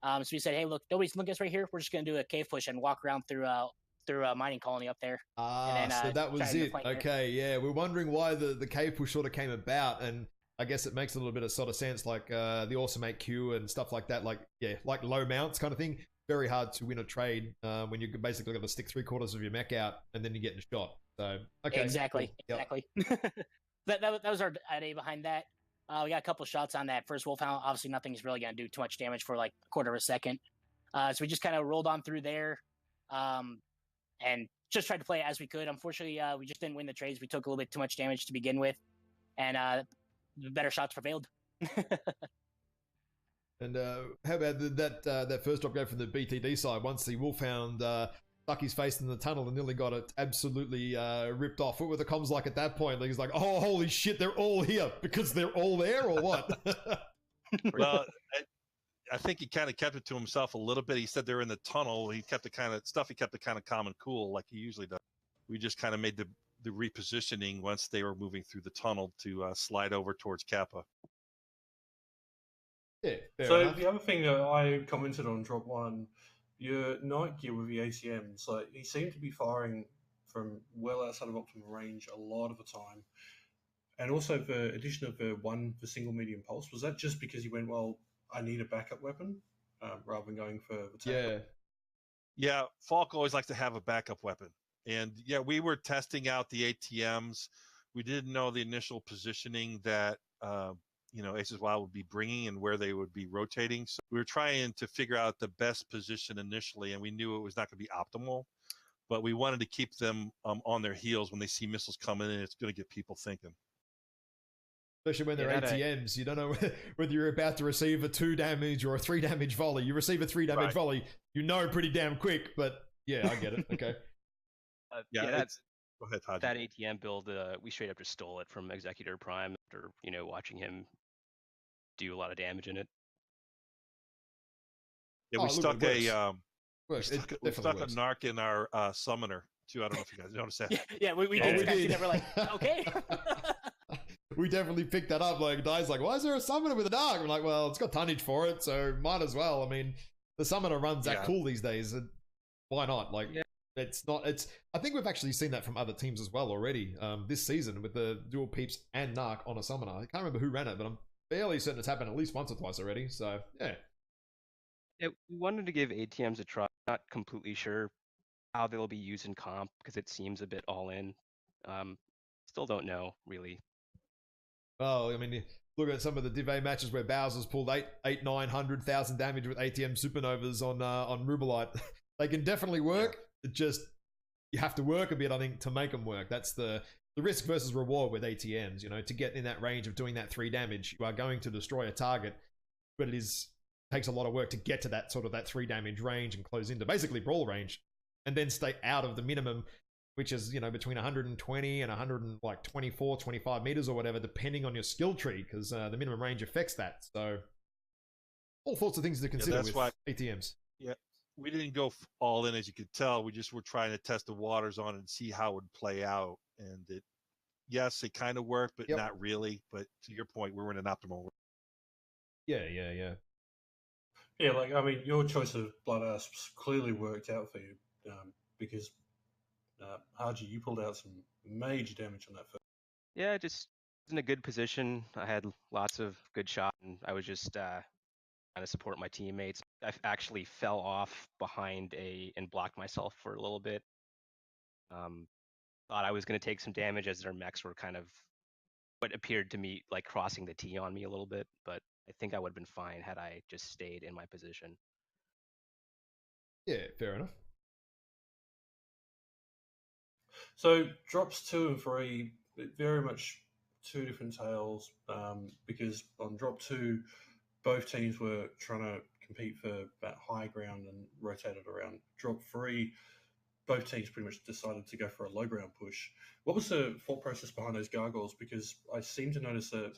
So we said, hey, look, nobody's looking at us right here. We're just going to do a cave push and walk around through a mining colony up there. And then, so that was it. Okay, yeah. We're wondering why the cave push sort of came about, and I guess it makes a little bit of sort of sense, like the Awesome 8Q and stuff like that, like low mounts kind of thing. very hard to win a trade when you're basically going to stick 3/4 of your mech out and then you're getting shot. So okay, exactly, cool. exactly. that was our idea behind that. We got a couple shots on that first Wolfhound. Obviously, nothing's really going to do too much damage for like a quarter of a second. So we just kind of rolled on through there, and just tried to play it as we could. Unfortunately, we just didn't win the trades. We took a little bit too much damage to begin with, and the better shots prevailed. And how about that first drop go from the BTD side? Once the Wolfhound stuck his face in the tunnel and nearly got it absolutely ripped off. What were the comms like at that point? Like, he's like, oh, holy shit, they're all here because they're all there, or what? Well, I think he kind of kept it to himself a little bit. He said they're in the tunnel. He kept it kind of calm and cool like he usually does. We just kind of made the repositioning once they were moving through the tunnel to slide over towards Kappa. Yeah, so enough. The other thing that I commented on drop one, your night gear with the ACMs, like he seemed to be firing from well outside of optimal range a lot of the time. And also the addition of the single medium pulse, was that just because you went, well, I need a backup weapon rather than going for the tank? Yeah, Falk always likes to have a backup weapon. And yeah, we were testing out the ATMs. We didn't know the initial positioning that Aces Wild would be bringing and where they would be rotating. So we were trying to figure out the best position initially, and we knew it was not going to be optimal. But we wanted to keep them on their heels when they see missiles coming in. It's going to get people thinking. Especially when they're ATMs, you don't know whether you're about to receive a 2 damage or a 3 damage volley. You receive a 3 damage volley, you know pretty damn quick, but yeah, I get it. Okay. Go ahead, Haji. That ATM build, we straight up just stole it from Executor Prime after, watching him do a lot of damage in it. Yeah, we stuck a narc in our summoner too. I don't know if you guys noticed that. Yeah, we did. We did. We're like, okay. We definitely picked that up. Like, Dai's like, why is there a summoner with a dog? I'm like, well, it's got tonnage for it, so might as well. I mean, the summoner runs that cool these days. And why not? Like, I think we've actually seen that from other teams as well already this season with the dual peeps and narc on a summoner. I can't remember who ran it, but I'm fairly certain it's happened at least once or twice already. So, yeah. Yeah, we wanted to give ATMs a try. Not completely sure how they'll be used in comp because it seems a bit all in. Still don't know, really. Oh, I mean, look at some of the Div A matches where Bowser's pulled 900,000 damage with ATM supernovas on Rubelite. They can definitely work. It just, you have to work a bit, I think, to make them work. That's the risk versus reward with ATMs. To get in that range of doing that 3 damage, you are going to destroy a target, but takes a lot of work to get to that sort of that 3 damage range and close into basically brawl range, and then stay out of the minimum, which is, between 120 and 124, 25 meters or whatever, depending on your skill tree, because the minimum range affects that. So all sorts of things to consider with ATMs. Yeah, we didn't go all in, as you could tell. We just were trying to test the waters on it and see how it would play out. And it kind of worked, but not really. But to your point, we were in an optimal way. Yeah. Yeah, like, I mean, your choice of Blood Asps clearly worked out for you because Haji, you pulled out some major damage on that first. Yeah, just in a good position. I had lots of good shots, and I was just trying to support my teammates. I actually fell off behind and blocked myself for a little bit. Thought I was going to take some damage as their mechs were kind of what appeared to me like crossing the T on me a little bit, but I think I would have been fine had I just stayed in my position. Yeah, fair enough. So drops 2 and 3, very much 2 different tales, because on drop 2, both teams were trying to compete for that high ground and rotated around. Drop 3, both teams pretty much decided to go for a low ground push. What was the thought process behind those gargoyles? Because I seem to notice that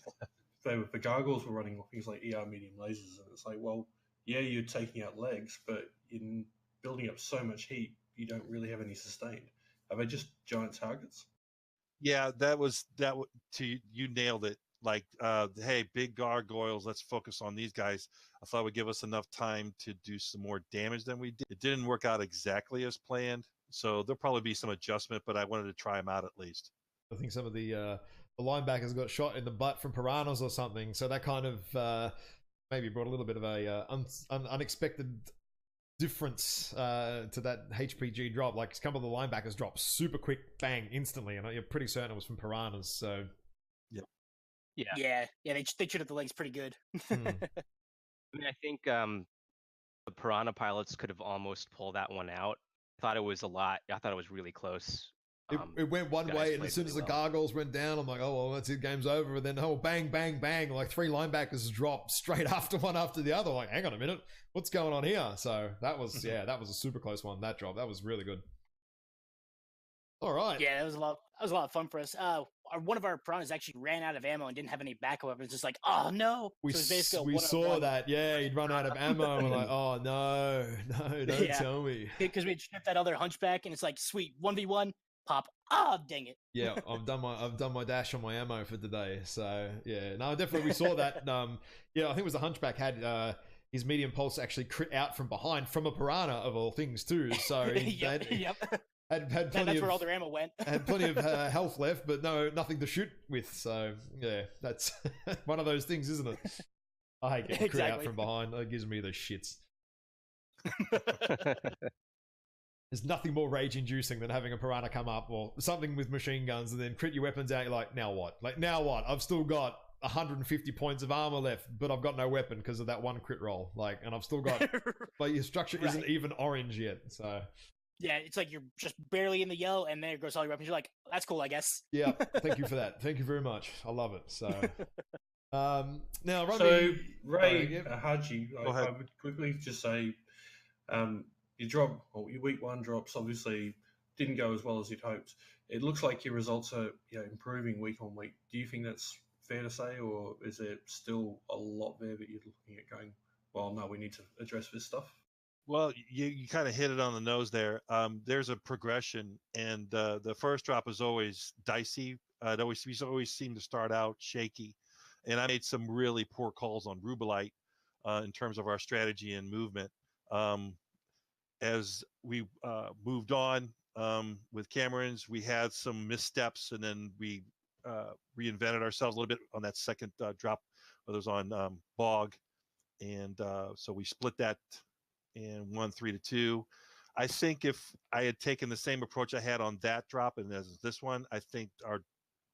the gargoyles were running things like ER medium lasers, and it's like, well, yeah, you're taking out legs, but in building up so much heat, you don't really have any sustained. Are they just giant targets? Yeah, you nailed it. Like, hey, big gargoyles, let's focus on these guys. I thought it would give us enough time to do some more damage than we did. It didn't work out exactly as planned, so there'll probably be some adjustment, but I wanted to try them out at least. I think some of the linebackers got shot in the butt from piranhas or something, so that kind of maybe brought a little bit of a unexpected difference to that HPG drop. Like a couple of the linebackers dropped super quick, bang, instantly, and you're pretty certain it was from piranhas. So Yeah. They chewed up the legs pretty good. I mean, I think the piranha pilots could have almost pulled that one out. I thought it was really close. It went one way, and as soon as the gargoyles went down, I'm like, oh, well, that's it, game's over. And then, bang, bang, bang, like 3 linebackers dropped straight after one after the other. Like, hang on a minute, what's going on here? So that was, that was a super close one, that drop. That was really good. All right. Yeah, that was a lot of fun for us. One of our piranhas actually ran out of ammo and didn't have any backup weapons. Just like, oh no. We saw that. Yeah, he'd run out of ammo. And we're like, oh no, don't tell me. Because we had stripped that other hunchback, and it's like, sweet, 1v1, pop. Oh, dang it. Yeah, I've done my dash on my ammo for today. So yeah, no, definitely we saw that. Yeah, I think it was the hunchback had his medium pulse actually crit out from behind from a piranha of all things too. So had plenty that's where all their ammo went. Had plenty of health left, but nothing to shoot with. So yeah, that's one of those things, isn't it? I hate getting crit out from behind. That gives me the shits. There's nothing more rage-inducing than having a piranha come up or something with machine guns and then crit your weapons out. You're like, now what? I've still got 150 points of armor left, but I've got no weapon because of that one crit roll. Like, and I've still got, like, your structure isn't even orange yet. So. Yeah, it's like you're just barely in the yellow, and there goes all your weapons. You're like, that's cool, I guess. Yeah, thank you for that. Thank you very much. I love it. So, now, Ray Haji, I would quickly just say, your week 1 drops obviously didn't go as well as you'd hoped. It looks like your results are improving week on week. Do you think that's fair to say, or is there still a lot there that you're looking at going, well, no, we need to address this stuff? Well, you kind of hit it on the nose there. There's a progression, and the first drop is always dicey. We always seem to start out shaky, and I made some really poor calls on Rubelite in terms of our strategy and movement. As we moved on with Camerons, we had some missteps, and then we reinvented ourselves a little bit on that second drop, whether it was on Bog, and so we split that and won 3-2. I think if I had taken the same approach I had on that drop and as this one, I think our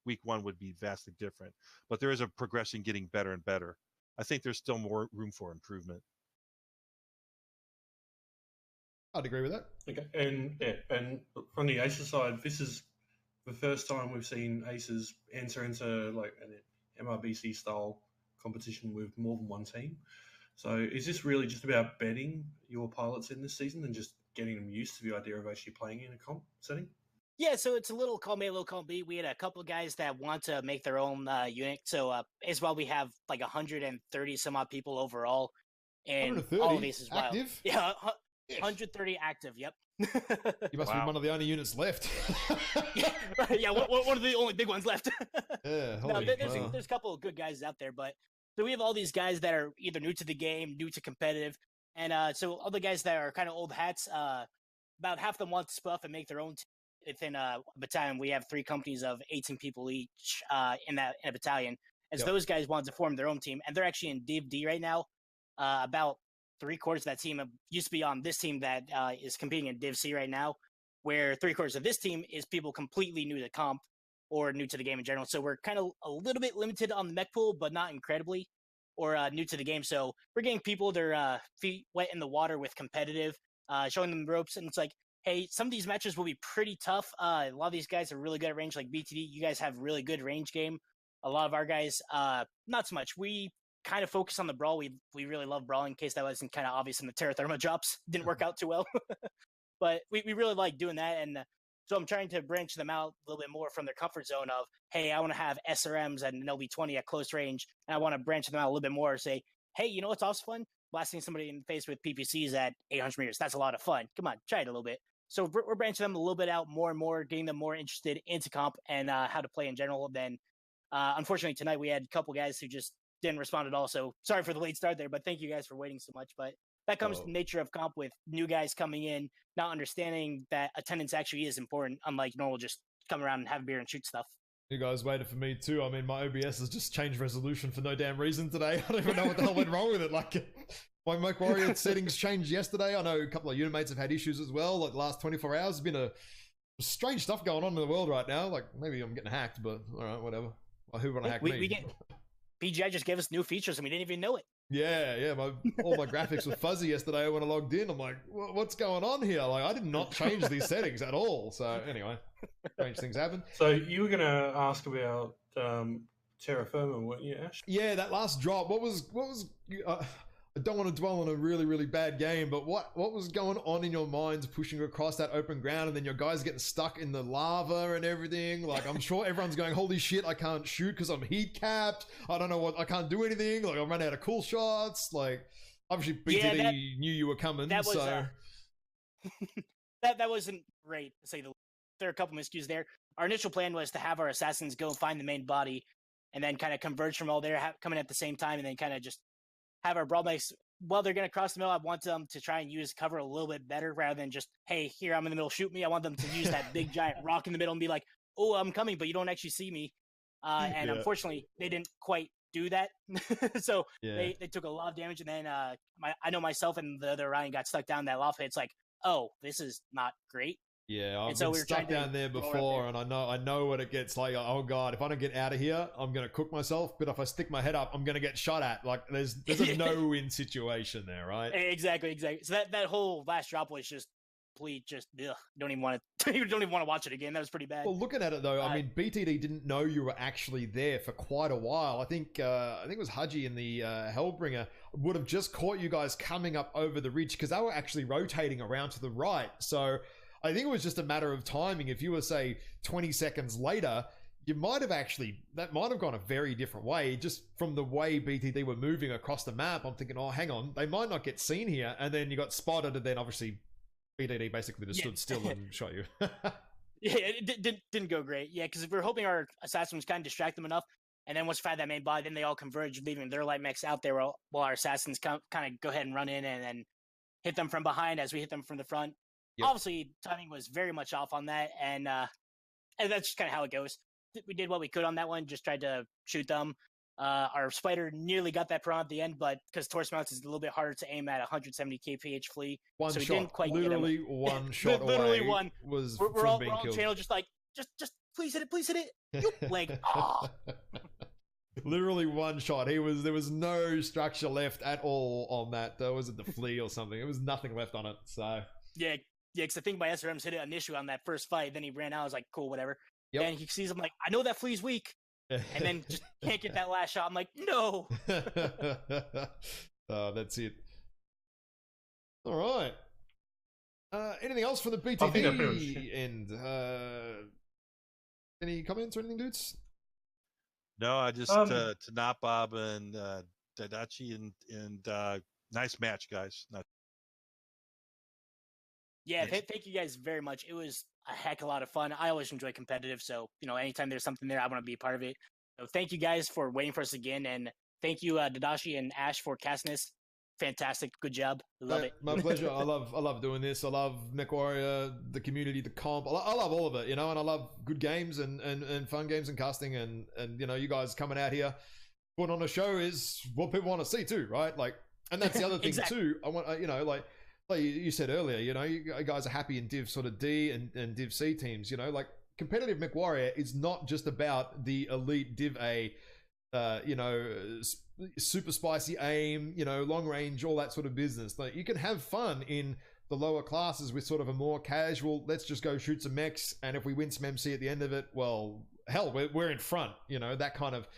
week 1 would be vastly different. But there is a progression getting better and better. I think there's still more room for improvement. I'd agree with that. Okay, and from the Aces side, this is the first time we've seen Aces enter into like an MRBC style competition with more than one team. So is this really just about betting your pilots in this season and just getting them used to the idea of actually playing in a comp setting? Yeah, so it's a little column A, little column B. We had a couple of guys that want to make their own unit. So as well, we have like 130 some odd people overall. And all of these is wild. Active? Yeah, 130 active, yep. You must be one of the only units left. yeah, one of the only big ones left. Yeah, there's a couple of good guys out there, but so we have all these guys that are either new to the game, new to competitive, and so all the guys that are kind of old hats, about half of them want to spuff and make their own team. Within a battalion, we have 3 companies of 18 people each in a battalion. As those guys want to form their own team, and they're actually in Div D right now. About 3/4 of that team used to be on this team that is competing in Div C right now, where 3/4 of this team is people completely new to comp or new to the game in general. So we're kind of a little bit limited on the mech pool, but not incredibly, or new to the game. So we're getting people their feet wet in the water with competitive, showing them the ropes. And it's like, hey, some of these matches will be pretty tough. A lot of these guys are really good at range, like BTD. You guys have really good range game. A lot of our guys, not so much. We kind of focus on the brawl. We really love brawling, in case that wasn't kind of obvious in the Terra Therma drops. Didn't work out too well. But we really like doing that. And so I'm trying to branch them out a little bit more from their comfort zone of, hey, I want to have SRMs and an LV20 at close range. And I want to branch them out a little bit more. Say, hey, you know what's also fun? Blasting somebody in the face with PPCs at 800 meters. That's a lot of fun. Come on, try it a little bit. So we're branching them a little bit out more and more, getting them more interested into comp and how to play in general. Then, unfortunately, tonight we had a couple guys who just didn't respond at all. So sorry for the late start there, but thank you guys for waiting so much. But that comes to the nature of comp with new guys coming in, not understanding that attendance actually is important, unlike normal just come around and have a beer and shoot stuff. You guys waited for me too. I mean, my OBS has just changed resolution for no damn reason today. I don't even know what the hell went wrong with it. Like, My MOR settings changed yesterday. I know a couple of unit mates have had issues as well. Like the last 24 hours, there's been a strange stuff going on in the world right now. Like maybe I'm getting hacked, but all right, whatever. Well, who want to hack me? BGI just gave us new features and we didn't even know it. Yeah. All my graphics were fuzzy yesterday when I logged in. I'm like, what's going on here? Like I did not change these settings at all. So anyway, strange things happen. So you were going to ask about Terra Firma, weren't you, Ash? Yeah, that last drop. What was? I don't want to dwell on a really, really bad game, but what was going on in your minds pushing across that open ground and then your guys getting stuck in the lava and everything? Like, I'm sure everyone's going, holy shit, I can't shoot because I'm heat capped. I don't know what, I can't do anything. Like, I'm running out of cool shots. Like, obviously BTD knew you were coming, that was, so... that wasn't great, to say the least. There are a couple miscues there. Our initial plan was to have our assassins go find the main body and then kind of converge from all there, coming at the same time, and then kind of just have our brawl mates, while they're going to cross the middle, I want them to try and use cover a little bit better rather than just, hey, here, I'm in the middle, shoot me. I want them to use that big giant rock in the middle and be like, oh, I'm coming, but you don't actually see me. And unfortunately, they didn't quite do that. So they took a lot of damage. And then I know myself and the other Ryan got stuck down that lava pit. It's like, oh, this is not great. Yeah, I've been stuck down there before, and I know what it gets like. Oh god, if I don't get out of here, I'm gonna cook myself. But if I stick my head up, I'm gonna get shot at. Like there's a no-win situation there, right? Exactly. So that whole last drop was just complete. Just don't even want to watch it again. That was pretty bad. Well, looking at it though, I mean, BTD didn't know you were actually there for quite a while. I think it was Haji and the Hellbringer would have just caught you guys coming up over the ridge because they were actually rotating around to the right. So I think it was just a matter of timing. If you were, say, 20 seconds later, that might have gone a very different way. Just from the way BTD were moving across the map, I'm thinking, oh, hang on, they might not get seen here. And then you got spotted, and then obviously BTD basically just stood still and shot you. It didn't go great. Yeah, because we were hoping our assassins kind of distract them enough. And then once we found that main body, then they all converged, leaving their light mechs out there while our assassins kind of go ahead and run in and then hit them from behind as we hit them from the front. Yep. Obviously, timing was very much off on that, and that's just kind of how it goes. We did what we could on that one, just tried to shoot them. Our spider nearly got that piranha at the end, but because torch mounts is a little bit harder to aim at 170 kph flea, one so we shot, didn't quite literally get him. One shot literally away one. Was we're all being on killed. Channel just like, just please hit it, you like, ah. Literally one shot. There was no structure left at all on that. Was it the flea or something? There was nothing left on it. So yeah, because I think my SRMs hit an issue on that first fight. Then he ran out. I was like, cool, whatever. Yep. And he sees him like, I know that flea's weak, and then just can't get that last shot. I'm like, no. That's it. All right. Anything else for the BTD end? Any comments or anything, dudes? No, I just to not Bob and Dadachi and nice match, guys. Yeah, thank you guys very much. It was a heck of a lot of fun. I always enjoy competitive, so anytime there's something there, I want to be a part of it. So thank you guys for waiting for us again, and thank you Dadashi and Ash for casting this. Fantastic, good job. Love it. My pleasure. I love doing this. I love MechWarrior, the community, the comp. I love all of it, and I love good games and fun games and casting, and you guys coming out here, putting on a show is what people want to see too, right? Like, and that's the other thing exactly. too. I want like you said earlier, you guys are happy in Div sort of D and Div C teams. Like competitive MechWarrior is not just about the elite Div A, super spicy aim, long range, all that sort of business. Like you can have fun in the lower classes with sort of a more casual, let's just go shoot some mechs, and if we win some MC at the end of it, well, hell, we're in front. That kind of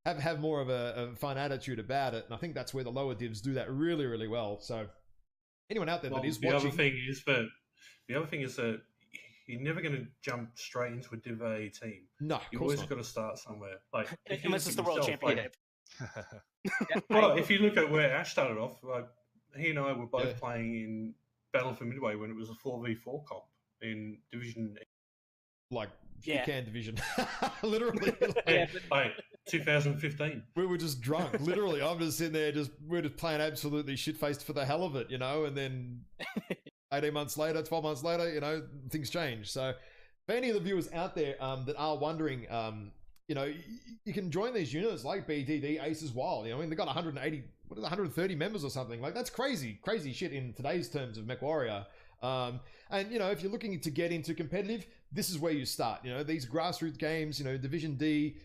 have more of a fun attitude about it. And I think that's where the lower divs do that really, really well. So anyone out there that is watching... The other thing is that you're never going to jump straight into a Div A team. No, you always got to start somewhere. Like unless it's the world championship. Well, if you look at where Ash started off, like he and I were both playing in Battle for Midway when it was a 4v4 comp in Division. Like can Division, literally. Like 2015. We were just drunk, literally. I'm just sitting there, we're just playing absolutely shit faced for the hell of it, and then 18 months later, 12 months later, things change. So for any of the viewers out there that are wondering, you know, you can join these units like BTD, Aces Wild. You know, I mean, they got 180, 130 members or something. Like, that's crazy shit in today's terms of MechWarrior. And, you know, if you're looking to get into competitive, this is where you start. You know, these grassroots games, you know, Division D,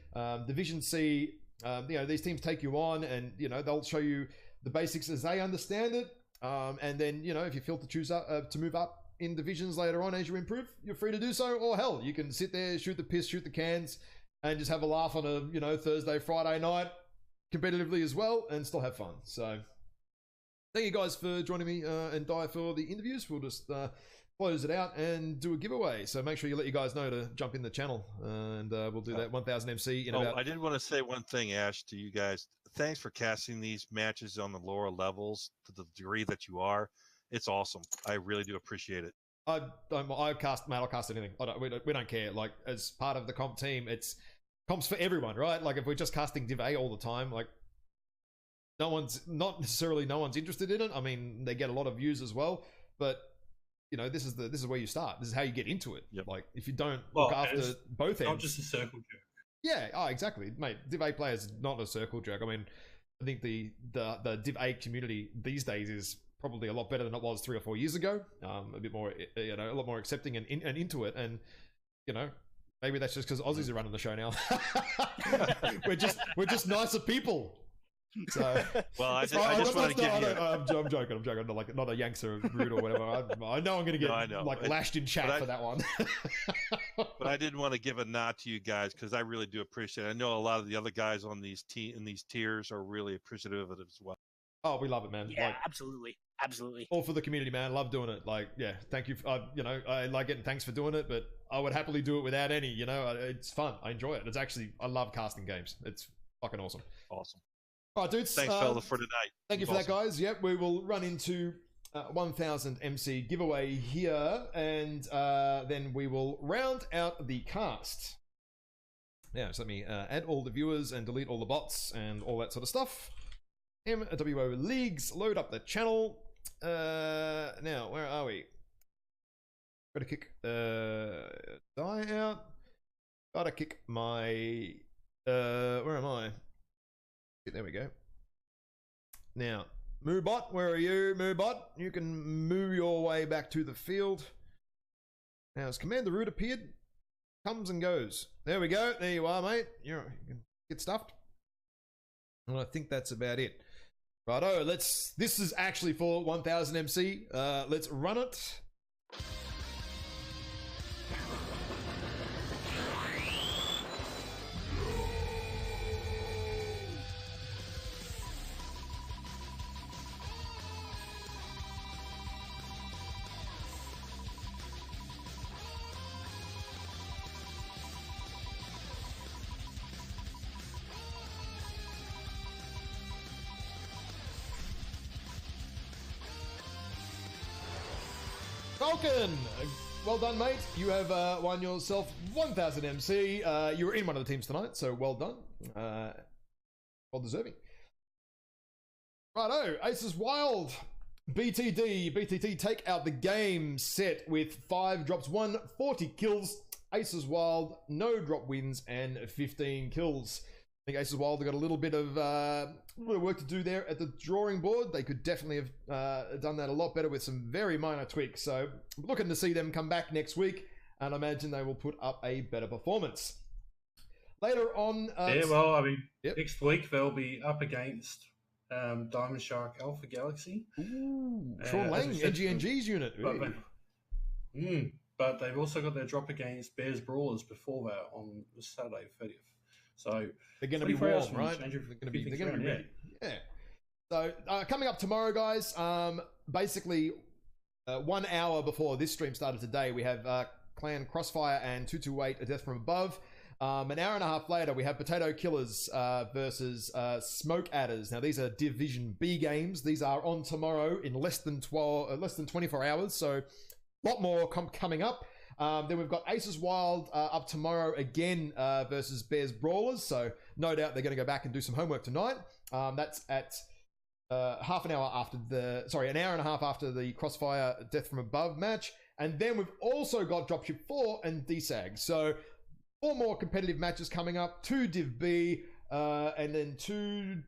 Division C, you know, these teams take you on and, you know, they'll show you the basics as they understand it. And then, you know, if you feel to choose to move up in divisions later on as you improve, you're free to do so. Or hell, you can sit there, shoot the piss, shoot the cans, and just have a laugh on a, you know, Thursday, Friday night competitively as well, and still have fun. So thank you guys for joining me and Di for the interviews. We'll just close it out and do a giveaway. So make sure you let you guys know to jump in the channel, and we'll do that 1000 MC in about... I did want to say one thing, Ash, to you guys. Thanks for casting these matches on the lower levels to the degree that you are. It's awesome. I really do appreciate it. I'll cast anything. We don't care. Like, as part of the comp team, it's comps for everyone, right? Like, if we're just casting Div A all the time, like, no one's interested in it. I mean, they get a lot of views as well, but you know, this is where you start. This is how you get into it. Yep. Like, if you don't look after both ends, not just a circle jerk. Yeah, exactly, mate. Div A players not a circle jerk. I mean, I think the Div A community these days is probably a lot better than it was 3 or 4 years ago. A bit more, you know, a lot more accepting and into it. And you know, maybe that's just because Aussies are running the show now. we're just nicer people. So, well, I just want to give you. I'm joking. I'm not a Yanks or rude or whatever. I know I'm going to get lashed in chat for that one. But I did want to give a nod to you guys because I really do appreciate it. I know a lot of the other guys on these tiers are really appreciative of it as well. Oh, we love it, man. Yeah, absolutely. All for the community, man. Love doing it. Like, yeah, thank you. You know, I like it and thanks for doing it, but I would happily do it without any. You know, it's fun. I enjoy it. I love casting games. It's fucking awesome. Awesome. All right, dudes. Thanks, fella, for tonight. Thank you for that, guys. Yep, we will run into 1000 MC giveaway here, and then we will round out the cast. Yeah, so let me add all the viewers and delete all the bots and all that sort of stuff. MWO Leagues, load up the channel. Now, where are we? Gotta kick Die out. Gotta kick my... where am I? There we go. Now, Moobot, where are you, Moobot? You can move your way back to the field. Now, has Command the Root appeared? Comes and goes. There we go. There you are, mate. You can get stuffed. And I think that's about it. Righto, this is actually for 1000 MC. Let's run it. Falcon, well done, mate. You have won yourself 1000 MC. You were in one of the teams tonight, so well done. Well deserving. Righto, Aces Wild. BTD take out the game set with 5 drops, 140 kills. Aces Wild, no drop wins and 15 kills. I think Aces Wild have got a little bit of work to do there at the drawing board. They could definitely have done that a lot better with some very minor tweaks. So looking to see them come back next week, and I imagine they will put up a better performance. Later on... next week they'll be up against Diamond Shark Alpha Galaxy. Ooh, Sean Lang, NGNG's unit. But they've also got their drop against Bears Brawlers before that on Saturday 30th. So they're going to be warm, right? They're going to be ready. Yeah. So coming up tomorrow, guys. Basically, 1 hour before this stream started today, we have Clan Crossfire and 228 A Death from Above. An hour and a half later, we have Potato Killers versus Smoke Adders. Now, these are Division B games. These are on tomorrow in less than 24 hours. So, a lot more coming up. Then we've got Aces Wild up tomorrow again versus Bears Brawlers. So no doubt they're going to go back and do some homework tonight. That's at an hour and a half after the Crossfire Death from Above match. And then we've also got Dropship 4 and DSAG. So 4 more competitive matches coming up, 2 Div B, and then 2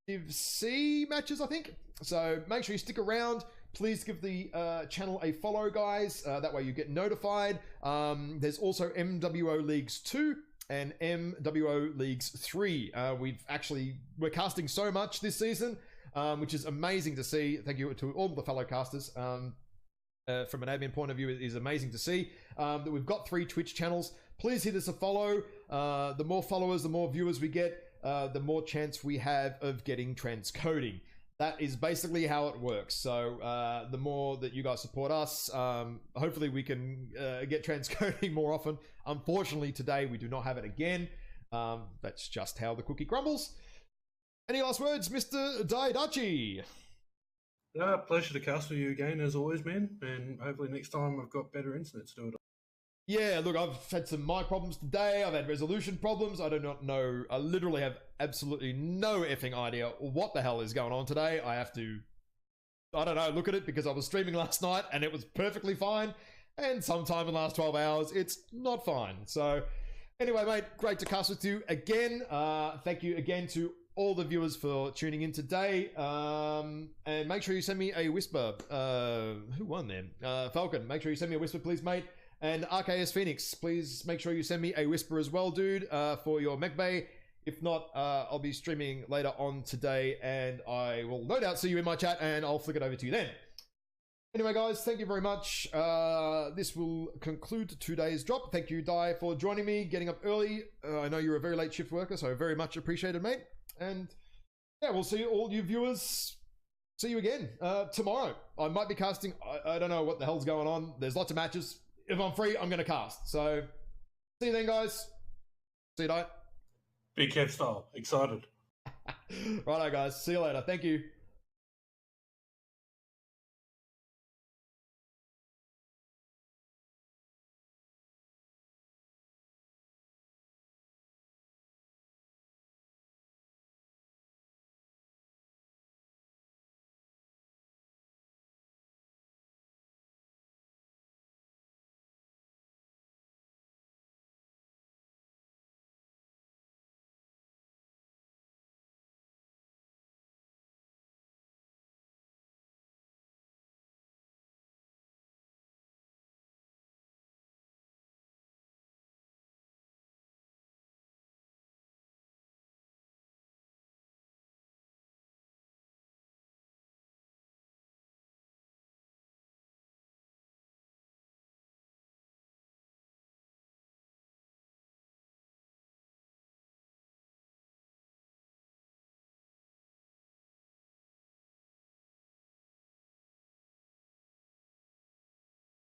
Div C matches, I think. So make sure you stick around. Please give the channel a follow, guys. That way you get notified. There's also MWO Leagues 2 and MWO Leagues 3. We're casting so much this season, which is amazing to see. Thank you to all the fellow casters. From an admin point of view, it is amazing to see that we've got 3 Twitch channels. Please hit us a follow. The more followers, the more viewers we get, the more chance we have of getting transcoding. That is basically how it works. So the more that you guys support us, hopefully we can get transcoding more often. Unfortunately, today we do not have it again. That's just how the cookie crumbles. Any last words, Mr. Daidachi? Yeah, pleasure to cast with you again, as always, man. And hopefully next time I've got better internet to do it on. Yeah, look, I've had some mic problems today. I've had resolution problems. I do not know. I literally have absolutely no effing idea what the hell is going on today. I have to, I don't know, look at it because I was streaming last night and it was perfectly fine. And sometime in the last 12 hours, it's not fine. So anyway, mate, great to cast with you again. Thank you again to all the viewers for tuning in today. And make sure you send me a whisper. Who won then? Falcon, make sure you send me a whisper, please, mate. And RKS Phoenix, please make sure you send me a whisper as well, dude, for your mech bay. If not, I'll be streaming later on today, and I will no doubt see you in my chat, and I'll flick it over to you then. Anyway, guys, thank you very much. This will conclude today's drop. Thank you, Dai, for joining me, getting up early. I know you're a very late shift worker, so very much appreciated, mate. And yeah, we'll see all you viewers. See you again tomorrow. I might be casting. I don't know what the hell's going on. There's lots of matches. If I'm free, I'm going to cast. So, see you then, guys. See you, Dai. Big Kev style. Excited. Righto, guys. See you later. Thank you.